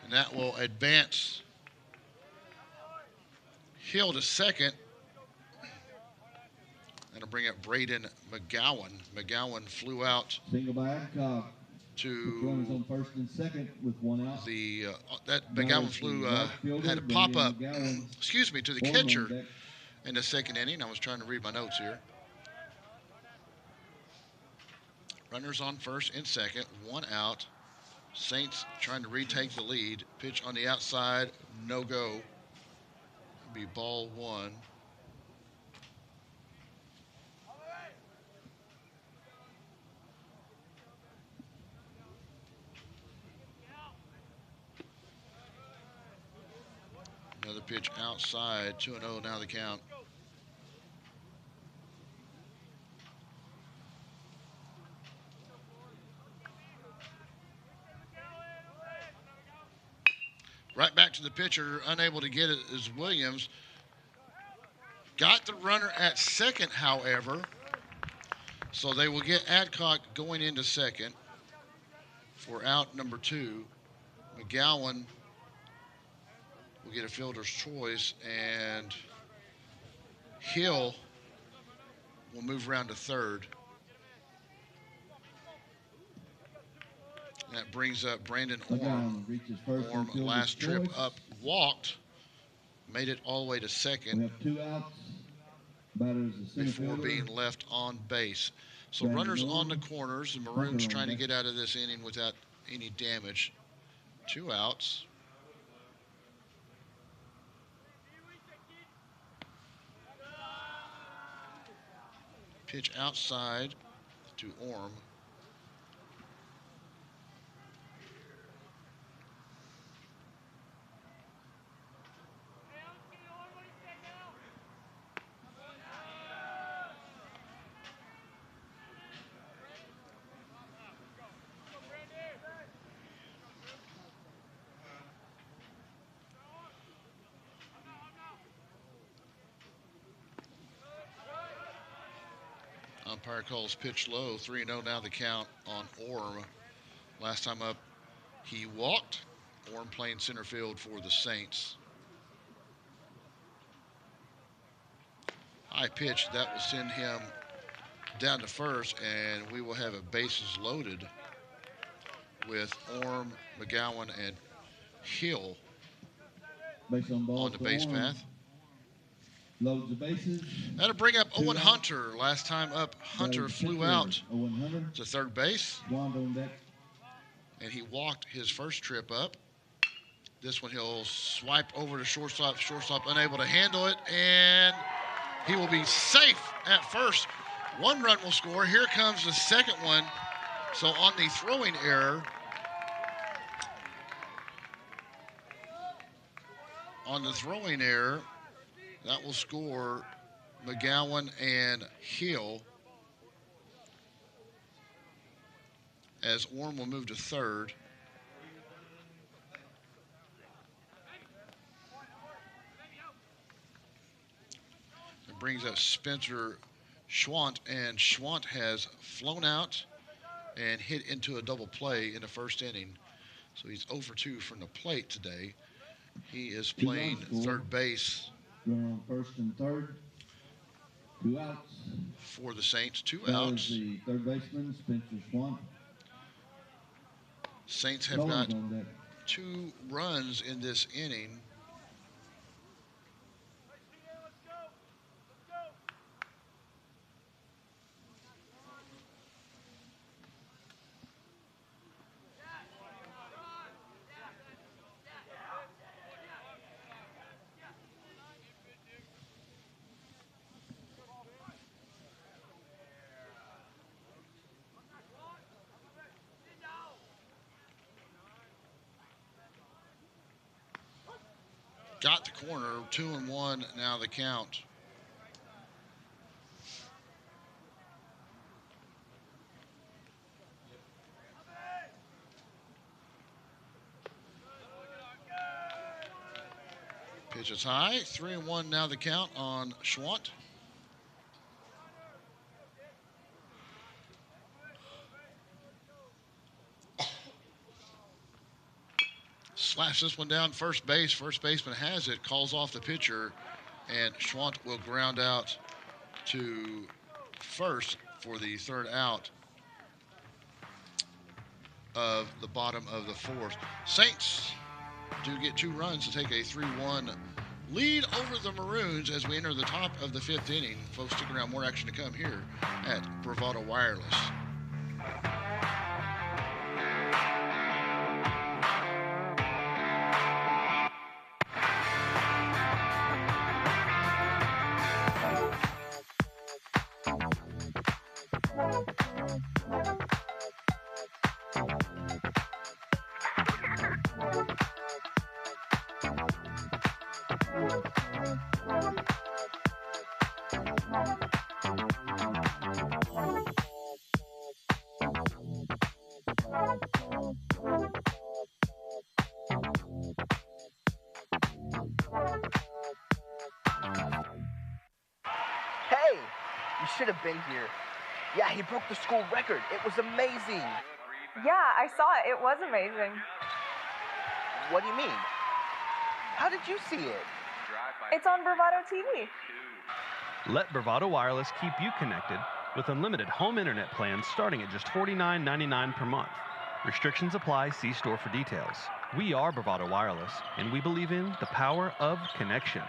And that will advance Hill to second. That'll bring up Braden McGowan. McGowan flew out single by Adcock. To runners on first and second with one out. That McGowan flew had a pop up. Excuse me, to the catcher in the second inning. I was trying to read my notes here. Runners on first and second, one out. Saints trying to retake the lead. Pitch on the outside, no go. It'll be ball one. Another pitch outside, 2-0 now the count. Right back to the pitcher, unable to get it is Williams. Got the runner at second, however. So they will get Adcock going into second for out number 2. McGowan will get a fielder's choice, and Hill will move around to third. That brings up Brandon Orm. Orm last trip up walked, made it all the way to second. We have 2 outs. Batter is the center before fielder. being left on base. So Brandon runners Moore. on the corners. The Bunker Maroons on trying to deck. get out of this inning without any damage. 2 outs. Pitch outside to Orm. Umpire calls pitch low. 3-0 now the count on Orm. Last time up, he walked. Orm playing center field for the Saints. High pitch, that will send him down to first, and we will have a bases loaded with Orm, McGowan, and Hill Base on ball on the for base Orm. path. Loads the bases. That'll bring up 2 Owen outs. Hunter. Last time up, Hunter Batter flew pitcher, out Owen Hunter. to third base, Wand on deck. and he walked his first trip up. This one he'll swipe over to shortstop. Shortstop unable to handle it, and he will be safe at first. 1 run will score. Here comes the second one. So on the throwing error, that will score McGowan and Hill, as Orm will move to third. It brings up Spencer Schwant, and Schwant has flown out and hit into a double play in the first inning. So he's 0 for 2 from the plate today. He is 2 playing runs scored. third base Runner on first and third. 2 outs. for the Saints. 2 That is outs. the third baseman, Spencer Schwant. Saints have No got one's on deck. 2 runs in this inning. Got the corner, 2-1 now the count. Pitch is high, 3-1 now the count on Schwant. Slaps this one down first base. First baseman has it, calls off the pitcher, and Schwant will ground out to first for the third out of the bottom of the fourth. Saints do get 2 runs to take a 3-1 lead over the Maroons as we enter the top of the 5th inning. Folks, stick around, more action to come here at Bravado Wireless. Hey, you should have been here. Yeah, he broke the school record. It was amazing. Yeah, I saw it. It was amazing. What do you mean? How did you see it? It's on Bravado TV. Let Bravado Wireless keep you connected with unlimited home internet plans starting at just $49.99 per month. Restrictions apply. See store for details. We are Bravado Wireless, and we believe in the power of connection.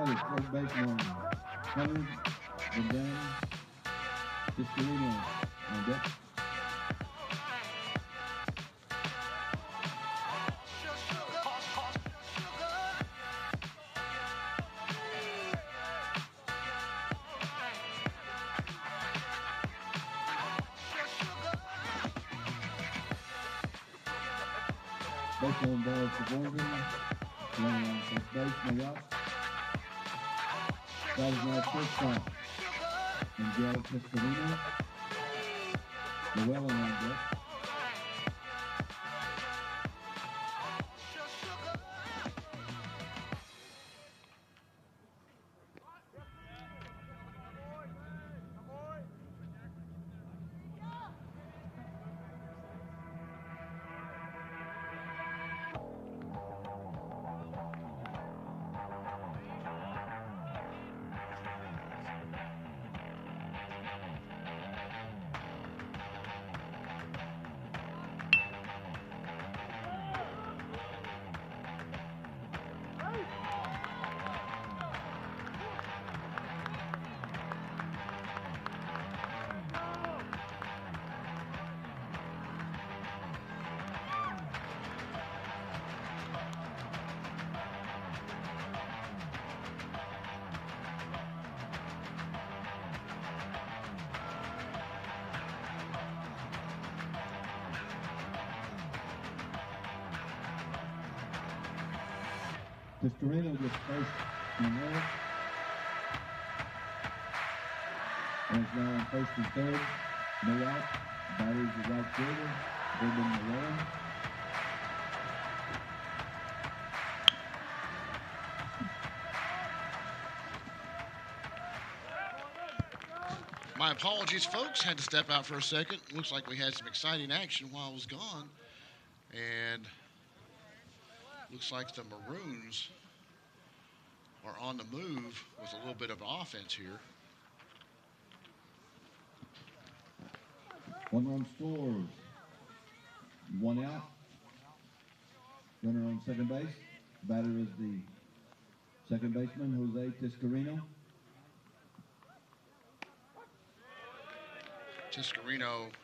ball is third baseman Hunter, and then Tiscarino on deck. Baseline ball for Morgan. Running on first base, Mayotte. That is now first stop. Miguel Tiscarino. Llewellyn on deck. Tiscarino gets first and left. And is now on first and third. No out. Batteries the right fielder. Brendan Llewellyn. My apologies, folks. Had to step out for a second. Looks like we had some exciting action while I was gone. And looks like the Maroons are on the move with a little bit of offense here. One run scores. One out. Runner on second base. Batter is the second baseman, Jose Tiscarino.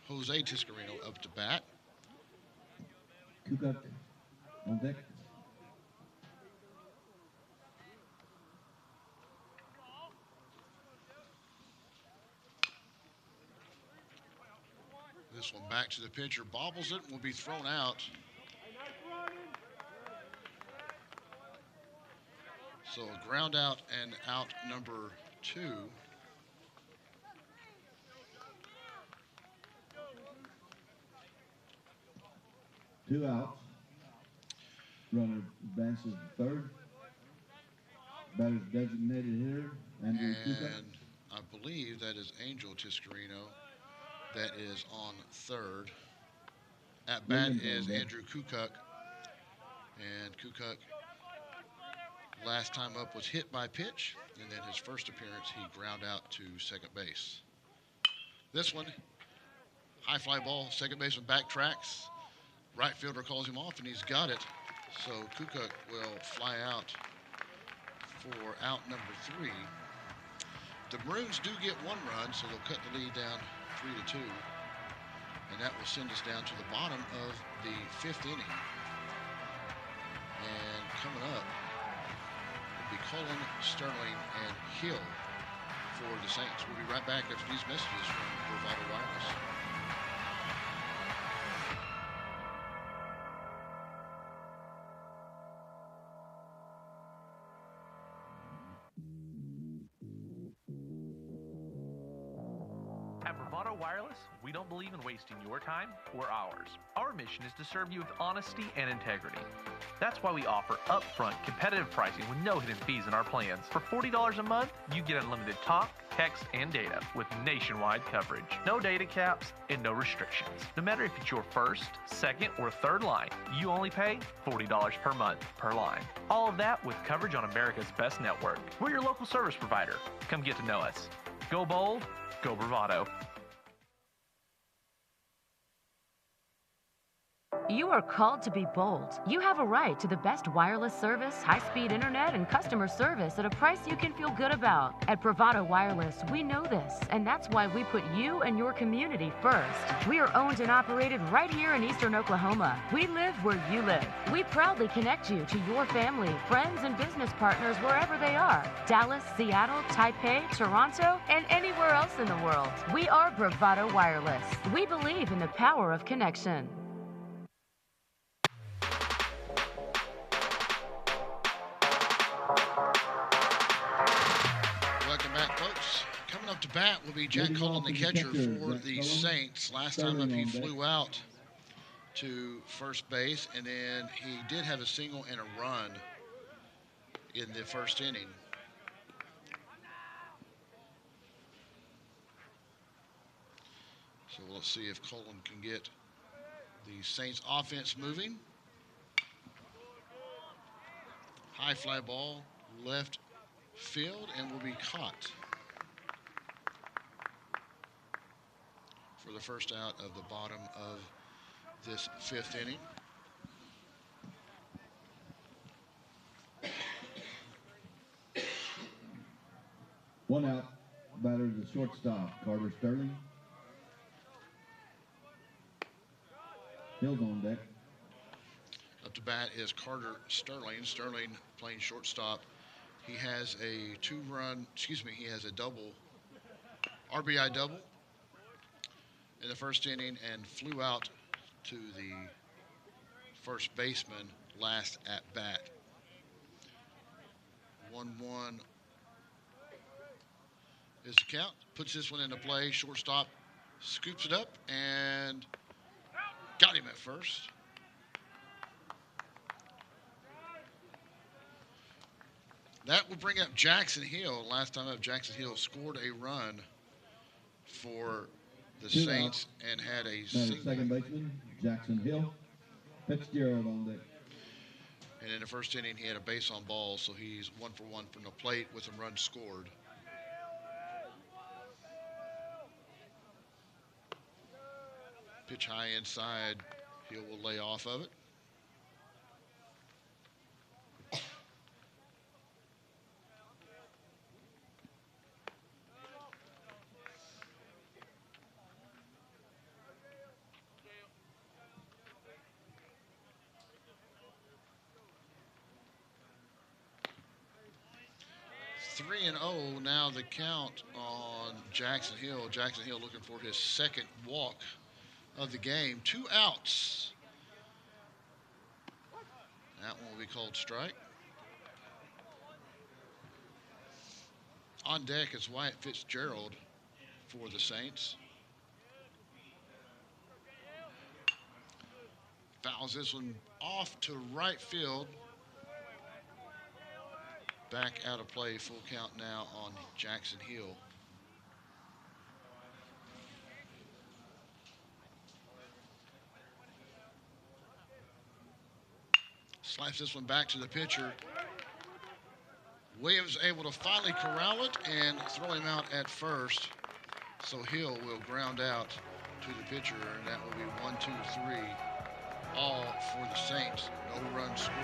Jose Tiscarino up to bat. Kukuk on deck. This one back to the pitcher, bobbles it, will be thrown out. So a ground out and out number 2. Two outs. Runner advances to third. Batter's designated hitter, Andrew Kukuk. And I believe that is Angel Tiscarino that is on third. At bat is Andrew Kukuk. And Kukuk, last time up was hit by pitch, and then his first appearance, he ground out to second base. This one, high fly ball, second baseman backtracks. Right fielder calls him off, and he's got it. So Kukuk will fly out for out number 3. The Maroons do get 1 run, so they'll cut the lead down 3-2. And that will send us down to the bottom of the 5th inning. And coming up will be Cullen, Sterling, and Hill for the Saints. We'll be right back after these messages from Bravado Wireless. At Bravado Wireless, we don't believe in wasting your time or ours. Our mission is to serve you with honesty and integrity. That's why we offer upfront competitive pricing with no hidden fees in our plans. For $40 a month, you get unlimited talk, text, and data with nationwide coverage. No data caps and no restrictions. No matter if it's your first, second, or third line, you only pay $40 per month per line. All of that with coverage on America's best network. We're your local service provider. Come get to know us. Go bold, go Bravado. You are called to be bold. You have a right to the best wireless service, high-speed internet, and customer service at a price you can feel good about. At Bravado Wireless, we know this, and that's why we put you and your community first. We are owned and operated right here in Eastern Oklahoma. We live where you live. We proudly connect you to your family, friends, and business partners wherever they are. Dallas, Seattle, Taipei, Toronto, and anywhere else in the world. We are Bravado Wireless. We believe in the power of connection. Welcome back, folks. Coming up to bat will be Jack Cullen, the catcher for the Saints. Last time up, he flew out to first base, and then he did have a single and a run in the first inning. So let's see if Cullen can get the Saints offense moving. High fly ball, left field, and will be caught for the first out of the bottom of this fifth inning. One out. Batter is the shortstop, Carter Sterling. Hill's on deck. Up to bat is Carter Sterling. Sterling playing shortstop. He has a he has a double, RBI double in the first inning and flew out to the first baseman last at bat. 1-1 is the count. Puts this one into play. Shortstop scoops it up and got him at first. That will bring up Jackson Hill. Last time up, Jackson Hill scored a run for the Saints and had a single. Second baseman, Jackson Hill. Fitzgerald on deck. And in the first inning, he had a base on ball, so he's 1 for 1 from the plate with a run scored. Pitch high inside. Hill will lay off of it. Three and 0 now the count on Jackson Hill. Jackson Hill looking for his second walk of the game. 2 outs. That one will be called strike. On deck is Wyatt Fitzgerald for the Saints. Fouls this one off to right field. Back out of play, full count now on Jackson Hill. Slaps this one back to the pitcher. Williams able to finally corral it and throw him out at first. So Hill will ground out to the pitcher, and that will be 1, 2, 3, all for the Saints. No run scored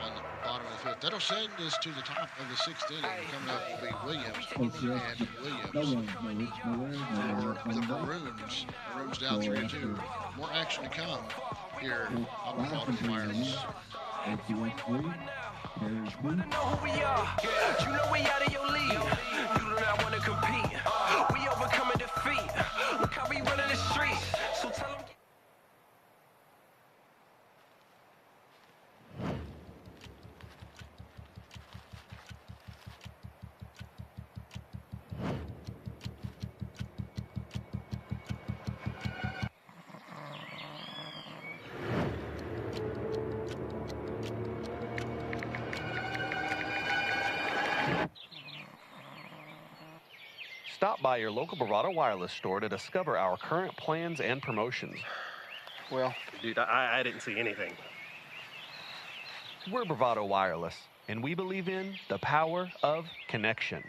on the bottom of the fifth. That'll send us to the top of the sixth inning. Coming up will be Williams and Williams for the Maroons. Maroons down 3-2. More action to come here on Bravado Wireless. You know who we are. You know we out of your league. You do not want to compete. We overcoming defeat. Look how we running the streets. So tell them. Stop by your local Bravado Wireless store to discover our current plans and promotions. Well, dude, I didn't see anything. We're Bravado Wireless, and we believe in the power of connection.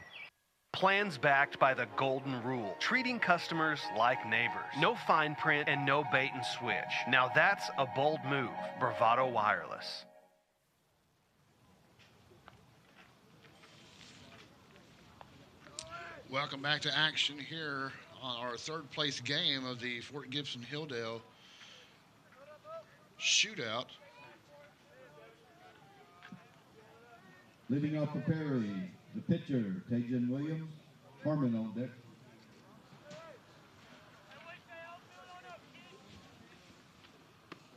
Plans backed by the golden rule, treating customers like neighbors. No fine print and no bait and switch. Now that's a bold move. Bravado Wireless. Welcome back to action here on our third place game of the Fort Gibson Hilldale Shootout. Leading off for Perry, the pitcher, Tajan Williams. Harmon on deck.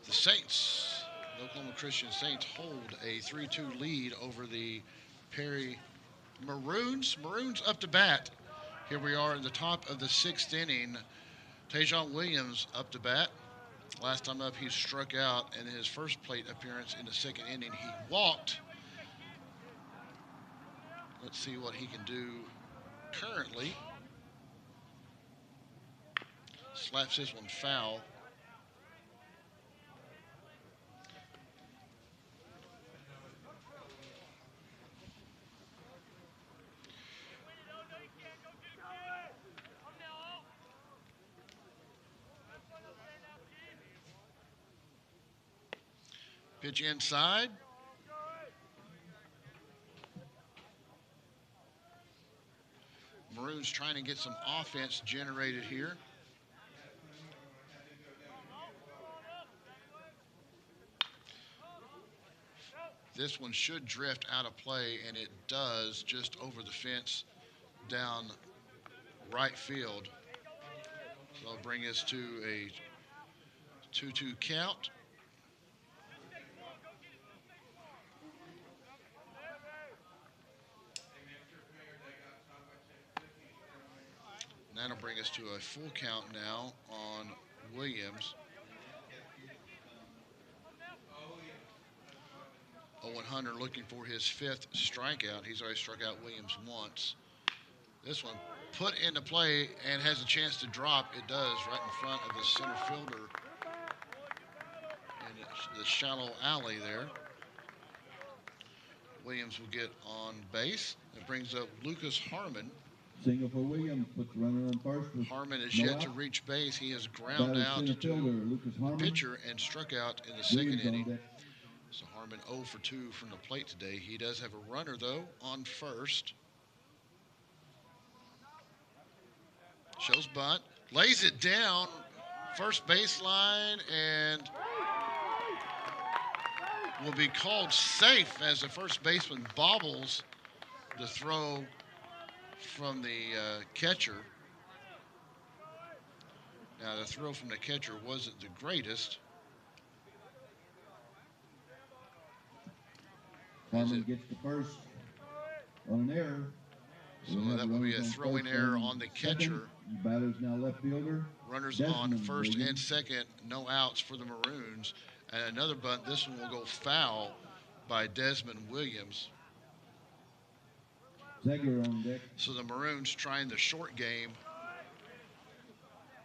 The Saints, the Oklahoma Christian Saints, hold a 3-2 lead over the Perry Maroons. Maroons up to bat. Here we are in the top of the 6th inning. Tajan Williams up to bat. Last time up, he struck out in his first plate appearance in the 2nd inning. He walked. Let's see what he can do currently. Slaps this one foul. Pitch inside. Maroons trying to get some offense generated here. This one should drift out of play, and it does, just over the fence down right field. So that'll bring us to a 2-2 count. That'll bring us to a full count now on Williams. Owen Hunter looking for his 5th strikeout. He's already struck out Williams once. This one put into play and has a chance to drop. It does, right in front of the center fielder in the shallow alley there. Williams will get on base. It brings up Lucas Harmon. Single for Williams, puts runner on first. Harmon is yet to reach base. He has ground out to the pitcher and struck out in the 2nd inning. So Harmon 0 for 2 from the plate today. He does have a runner, though, on first. Shows bunt. Lays it down. First baseline, and will be called safe as the first baseman bobbles the throw from the catcher. Now, the throw from the catcher wasn't the greatest. Harmon gets the first on an error. So that will be a throwing error on the catcher. Batter's now left fielder. Runners on first and second, no outs for the Maroons. And another bunt. This one will go foul by Desmond Williams. Zegler on deck. So the Maroons trying the short game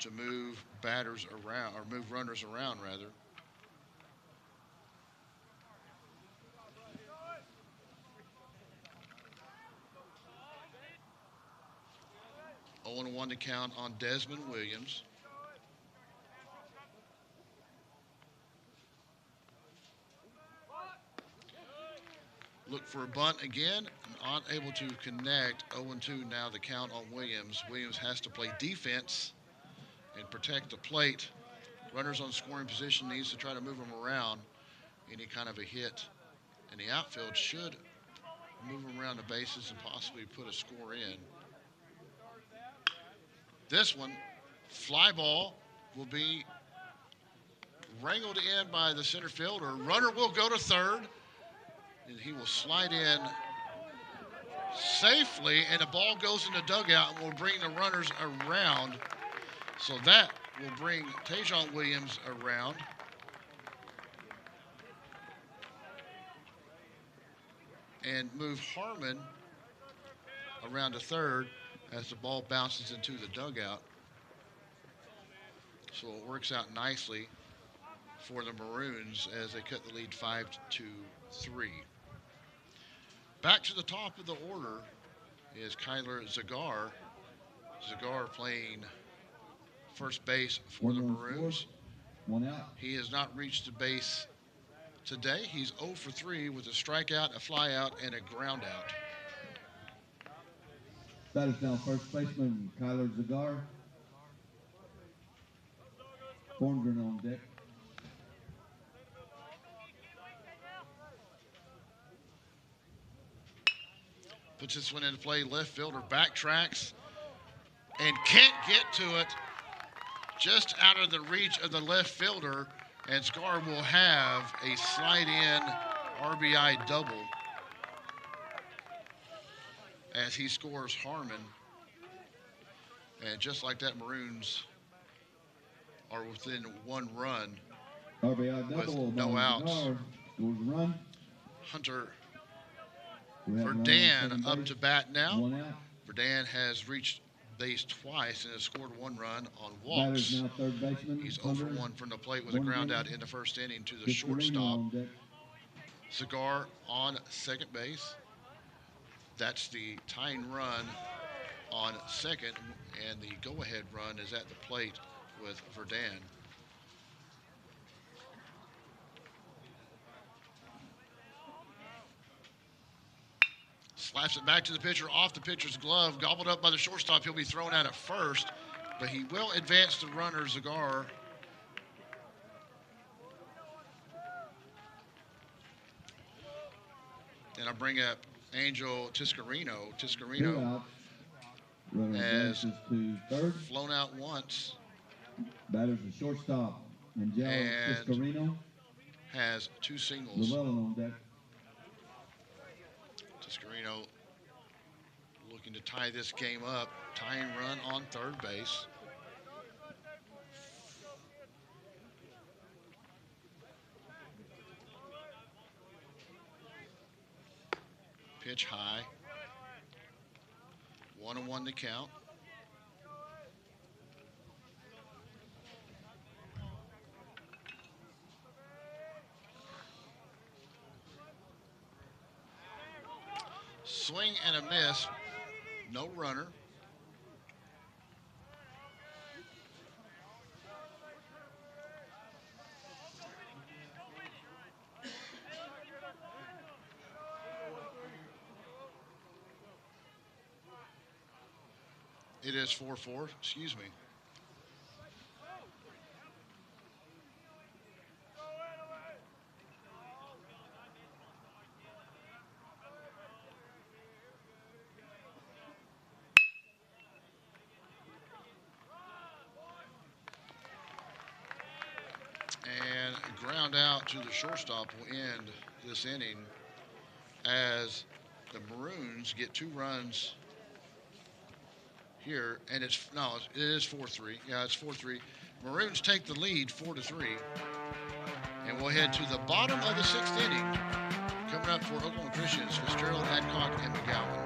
to move batters around, or move runners around, rather. (0-1) to count on Desmond Williams. Look for a bunt again, unable to connect. 0-2 now the count on Williams. Williams has to play defense and protect the plate. Runners on scoring position, needs to try to move them around. Any kind of a hit in the outfield should move them around the bases and possibly put a score in. This one, fly ball, will be wrangled in by the center fielder. Runner will go to third, and he will slide in safely, and the ball goes in the dugout and will bring the runners around. So that will bring Tajan Williams around. And move Harmon around to third as the ball bounces into the dugout. So it works out nicely for the Maroons as they cut the lead 5-3. Back to the top of the order is Kyler Zagar. Zagar playing first base for the Maroons. 1 out. He has not reached the base today. He's 0 for 3 with a strikeout, a flyout, and a ground out. Batters now first baseman Kyler Zagar. Thorngren on deck. Puts this one into play. Left fielder backtracks and can't get to it. Just out of the reach of the left fielder. And Scar will have a slide-in RBI double as he scores Harmon. And just like that, Maroons are within 1 run RBI double with no outs. Scores a run. Hunter Verdan up to bat now. 1 out. Verdan has reached base twice and has scored 1 run on walks. Batters now third baseman. He's 0 for 1 from the plate with a ground out in the first inning to the shortstop. Cigar on second base. That's the tying run on second, and the go-ahead run is at the plate with Verdan. Slaps it back to the pitcher, off the pitcher's glove, gobbled up by the shortstop. He'll be thrown out at first, but he will advance the runner, Zagar. And I bring up Angel Tiscarino. Tiscarino has flown out once. Batters the shortstop. And Tiscarino has 2 singles. Llewellyn on deck. Tiscarino looking to tie this game up. Tying run on third base. Pitch high. 1-1 to count. Swing and a miss. No runner. It is 4-4, excuse me. And a ground out to the shortstop will end this inning as the Maroons get 2 runs here, and it is 4-3. Yeah, it's 4-3. Maroons take the lead 4-3. And we'll head to the bottom of the 6th inning. Coming up for Oklahoma Christians, Fitzgerald, Adcock, and McGowan.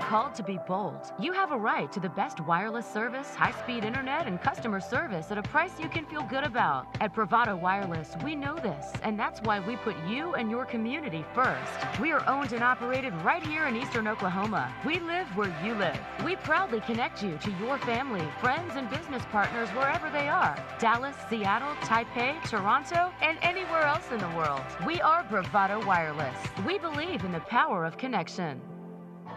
Called to be bold. You have a right to the best wireless service, high-speed internet, and customer service at a price you can feel good about. At Bravado Wireless, we know this, and that's why we put you and your community first. We are owned and operated right here in Eastern Oklahoma. We live where you live. We proudly connect you to your family, friends, and business partners wherever they are. Dallas, Seattle, Taipei, Toronto, and anywhere else in the world. We are Bravado Wireless. We believe in the power of connection.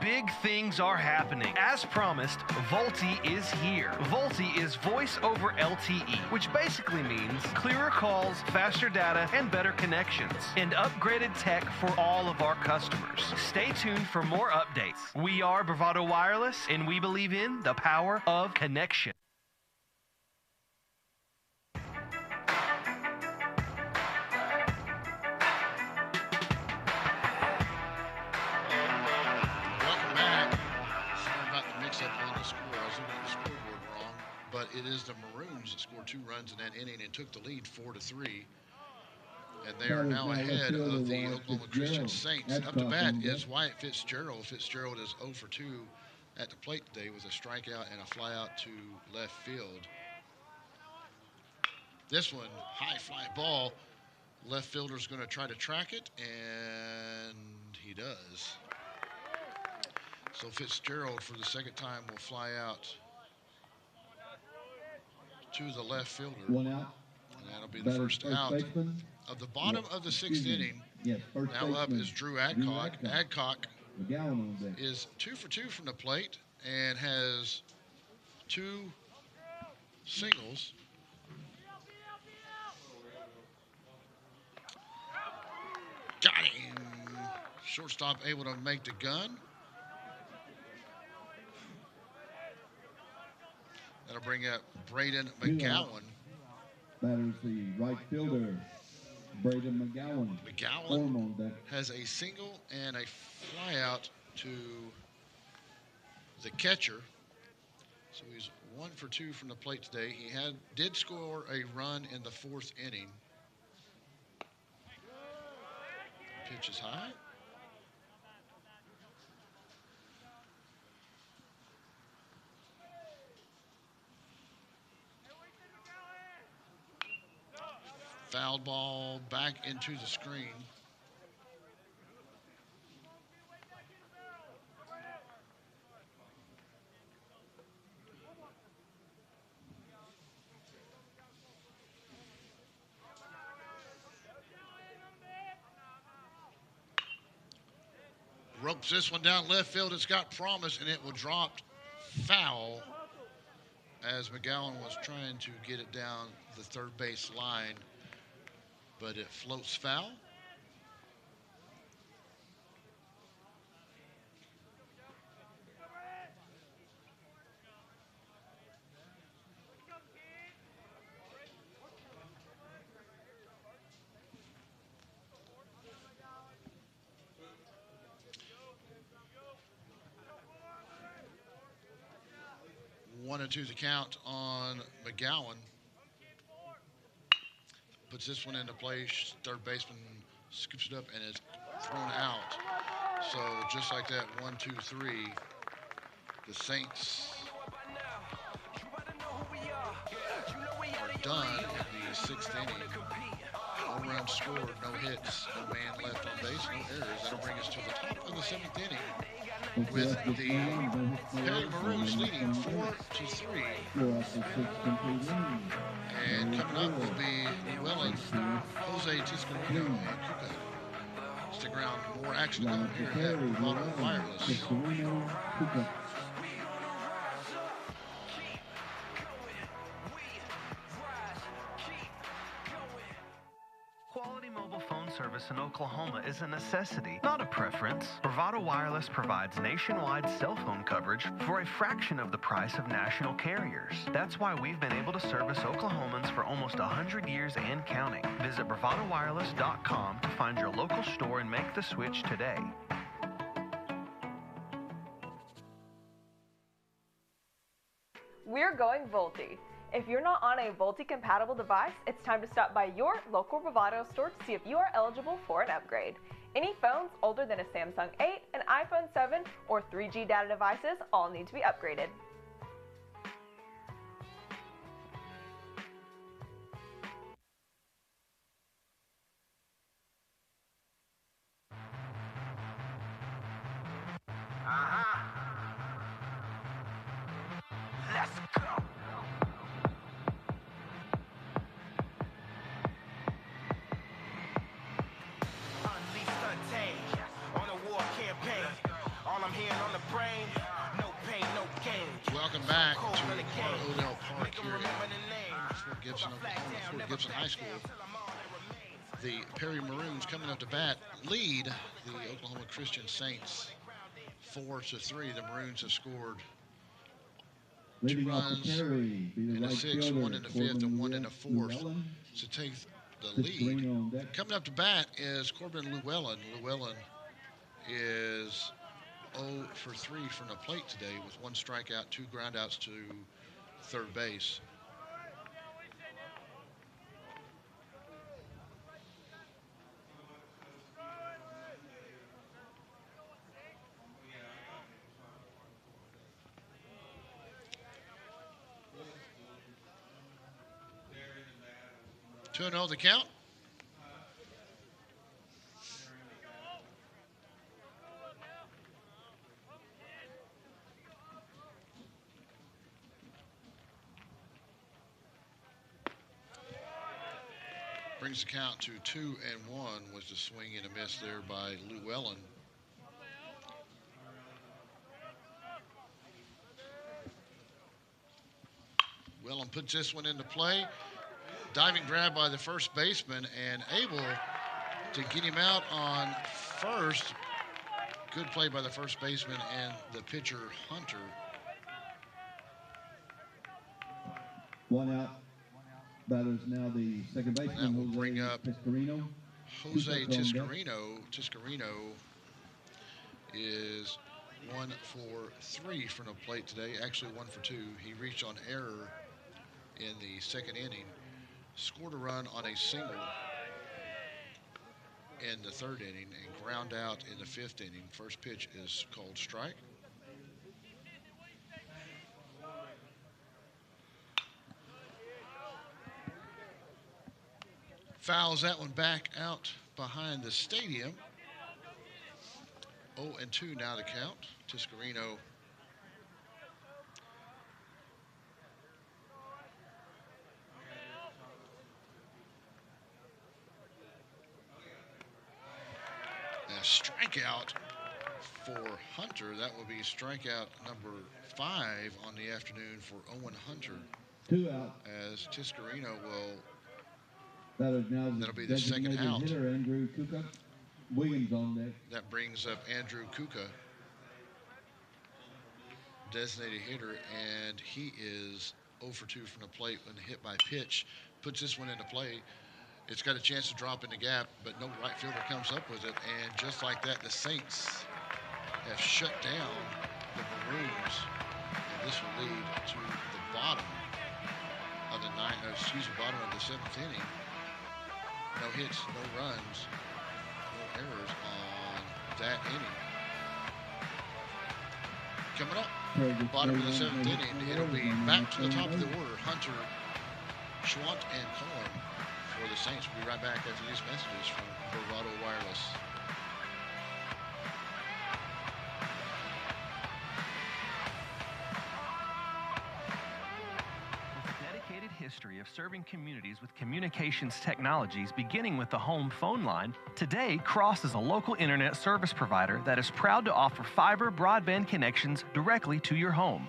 Big things are happening. As promised, VoLTE is here. VoLTE is voice over LTE, which basically means clearer calls, faster data, and better connections, and upgraded tech for all of our customers. Stay tuned for more updates. We are Bravado Wireless, and we believe in the power of connection. But it is the Maroons that scored 2 runs in that inning and took the lead 4-3. And they are now ahead of the Oklahoma Christian Saints. Up to bat is Wyatt Fitzgerald. Fitzgerald is 0 for 2 at the plate today with a strikeout and a flyout to left field. This one, high fly ball. Left fielder's going to try to track it, and he does. So Fitzgerald, for the second time, will fly out to the left fielder. One out. And that'll be the first out baseman. of the bottom of the sixth inning. Yes, first now up is Drew Adcock. Adcock McGowan on deck. is 2 for 2 from the plate and has 2 singles. Got him. Shortstop able to make the gun. That'll bring up Braden McGowan. Batters the right fielder, Braden McGowan. McGowan has a single and a flyout to the catcher. So he's 1 for 2 from the plate today. He did score a run in the 4th inning. Pitch is high. Foul ball back into the screen. Ropes this one down left field. It's got promise, and it will drop foul as McGowan was trying to get it down the third base line, but it floats foul. One and 2 the count on McGowan. Puts this one into play. Third baseman scoops it up and is thrown out. So just like that, 1, 2, 3. The Saints are done in the 6th inning. No runs scored, no hits, no man left on base, no errors. That'll bring us to the top of the 7th inning, with the Perry Maroons leading 4-3. And coming up will be Llewellyn, Jose Tiscarino, and Kuka. Stick around, more action coming here at Bravado Wireless. Quality mobile phone service in Oklahoma is a necessity, not a preference. Bravado Wireless provides nationwide cell phone coverage for a fraction of the price of national carriers. That's why we've been able to service Oklahomans for almost 100 years and counting. Visit bravadowireless.com to find your local store and make the switch today. We're going Volti. If you're not on a Volti-compatible device, it's time to stop by your local Bravado store to see if you are eligible for an upgrade. Any phones older than a Samsung 8, an iPhone 7, or 3G data devices all need to be upgraded. Let's go. Welcome back to Odell Park here at Fort Gibson, Oklahoma, Fort Gibson High School. The Perry Maroons coming up to bat lead the Oklahoma Christian Saints 4-3. The Maroons have scored 2 runs in the 6th, 1 in the 5th, and 1 in the 4th to take the lead. Coming up to bat is Corbin Llewellyn. Llewellyn is 0 for 3 from the plate today with 1 strikeout, 2 groundouts to third base. 2-0 the count. Brings the count to 2-1 was the swing and a miss there by Llewellyn. Llewellyn puts this one into play. Diving grab by the first baseman and able to get him out on first. Good play by the first baseman and the pitcher, Hunter. 1 out. Batters now the second baseman. That will bring up Tiscarino. Jose Tiscarino. Tiscarino is 1 for 3 from the plate today. Actually 1 for 2. He reached on error in the second inning. Scored a run on a single in the third inning and ground out in the fifth inning. First pitch is called strike. Fouls that one back out behind the stadium. 0-2 now to count. Tiscarino a strikeout for Hunter. That will be strikeout number 5 on the afternoon for Owen Hunter. 2 out. As Tiscarino will. That'll be the second out. Hitter, Andrew Kuka. Williams on deck. That brings up Andrew Kuka, designated hitter, and he is 0 for 2 from the plate when hit by pitch. Puts this one into play. It's got a chance to drop in the gap, but no right fielder comes up with it. And just like that, the Saints have shut down the Maroons. And this will lead to the bottom of the bottom of the 7th inning. No hits, no runs, no errors on that inning. Coming up, bottom of the 7th inning, it'll be back to the top of the order. Hunter, Schwant, and Cohen for the Saints. We'll be right back after these messages from Bravado Wireless. History of serving communities with communications technologies beginning with the home phone line, today Cross is a local internet service provider that is proud to offer fiber broadband connections directly to your home.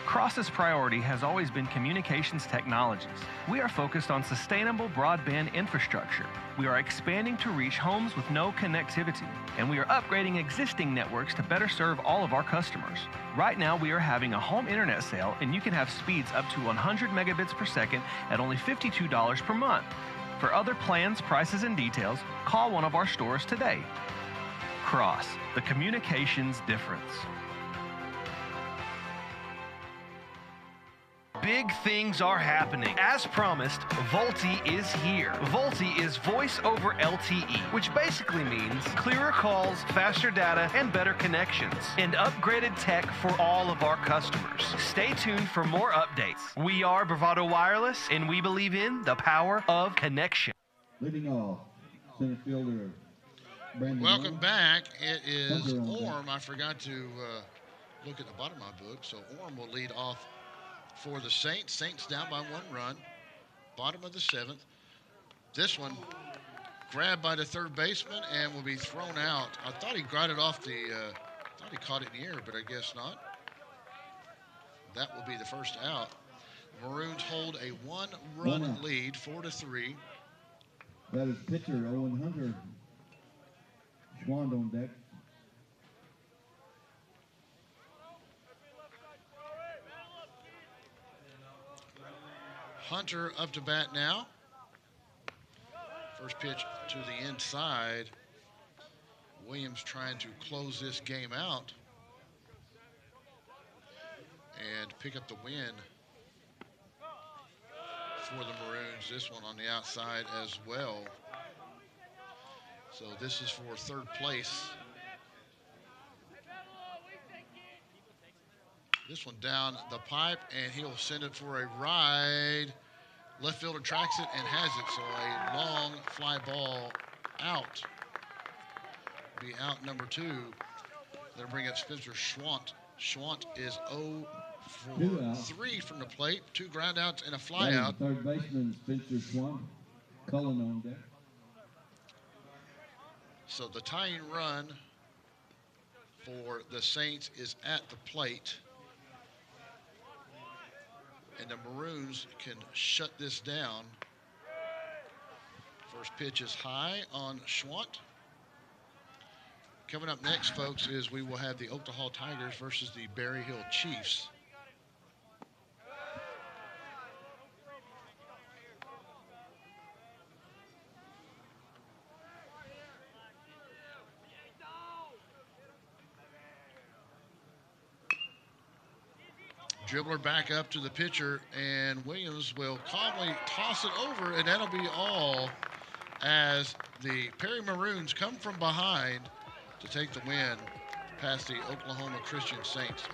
Cross's priority has always been communications technologies. We are focused on sustainable broadband infrastructure. We are expanding to reach homes with no connectivity, and we are upgrading existing networks to better serve all of our customers. Right now, we are having a home internet sale, and you can have speeds up to 100 megabits per second at only $52 per month. For other plans, prices, and details, call one of our stores today. Cross, the communications difference. Big things are happening. As promised, VoLTE is here. VoLTE is voice over LTE, which basically means clearer calls, faster data, and better connections, and upgraded tech for all of our customers. Stay tuned for more updates. We are Bravado Wireless, and we believe in the power of connection. Leading off, center fielder Brandon. Welcome back. It is Orm. I forgot to look at the bottom of my book, so Orm will lead off for the Saints. Saints down by 1 run. Bottom of the 7th. This one grabbed by the third baseman and will be thrown out. I thought he got it off the, thought he caught it in the air, but I guess not. That will be the first out. The Maroons hold a 1-run lead, 4-3. That is pitcher Owen Hunter. Schwand on deck. Hunter up to bat now. First pitch to the inside. Williams trying to close this game out and pick up the win for the Maroons. This one on the outside as well. So this is for third place. This one down the pipe, and he'll send it for a ride Left fielder tracks it and has it, so a long fly ball out. Be out number 2. They'll bring up Spencer Schwant. Schwant is 0 for 3 from the plate. 2 ground outs and a fly out. Third baseman Spencer Schwant. Cullen on deck. So the tying run for the Saints is at the plate. And the Maroons can shut this down. First pitch is high on Schwant. Coming up next, folks, is we will have the Oklahoma Tigers versus the Berry Hill Chiefs. Dribbler back up to the pitcher, and Williams will calmly toss it over, and that'll be all as the Perry Maroons come from behind to take the win past the Oklahoma Christian Saints.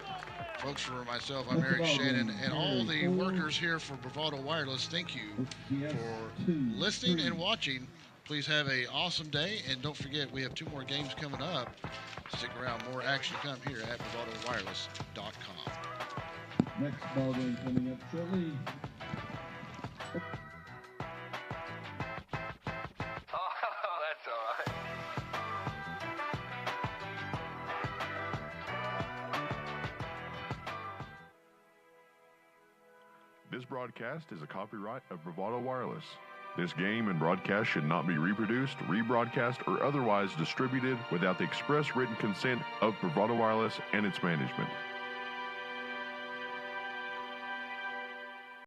Folks, for myself, I'm Eric Shannon, and all the workers here for Bravado Wireless, thank you for listening and watching. Please have an awesome day, and don't forget, we have 2 more games coming up. Stick around, more action to come here at bravadowireless.com. Next ball game coming up shortly. Oh, that's all right. This broadcast is a copyright of Bravado Wireless. This game and broadcast should not be reproduced, rebroadcast, or otherwise distributed without the express written consent of Bravado Wireless and its management.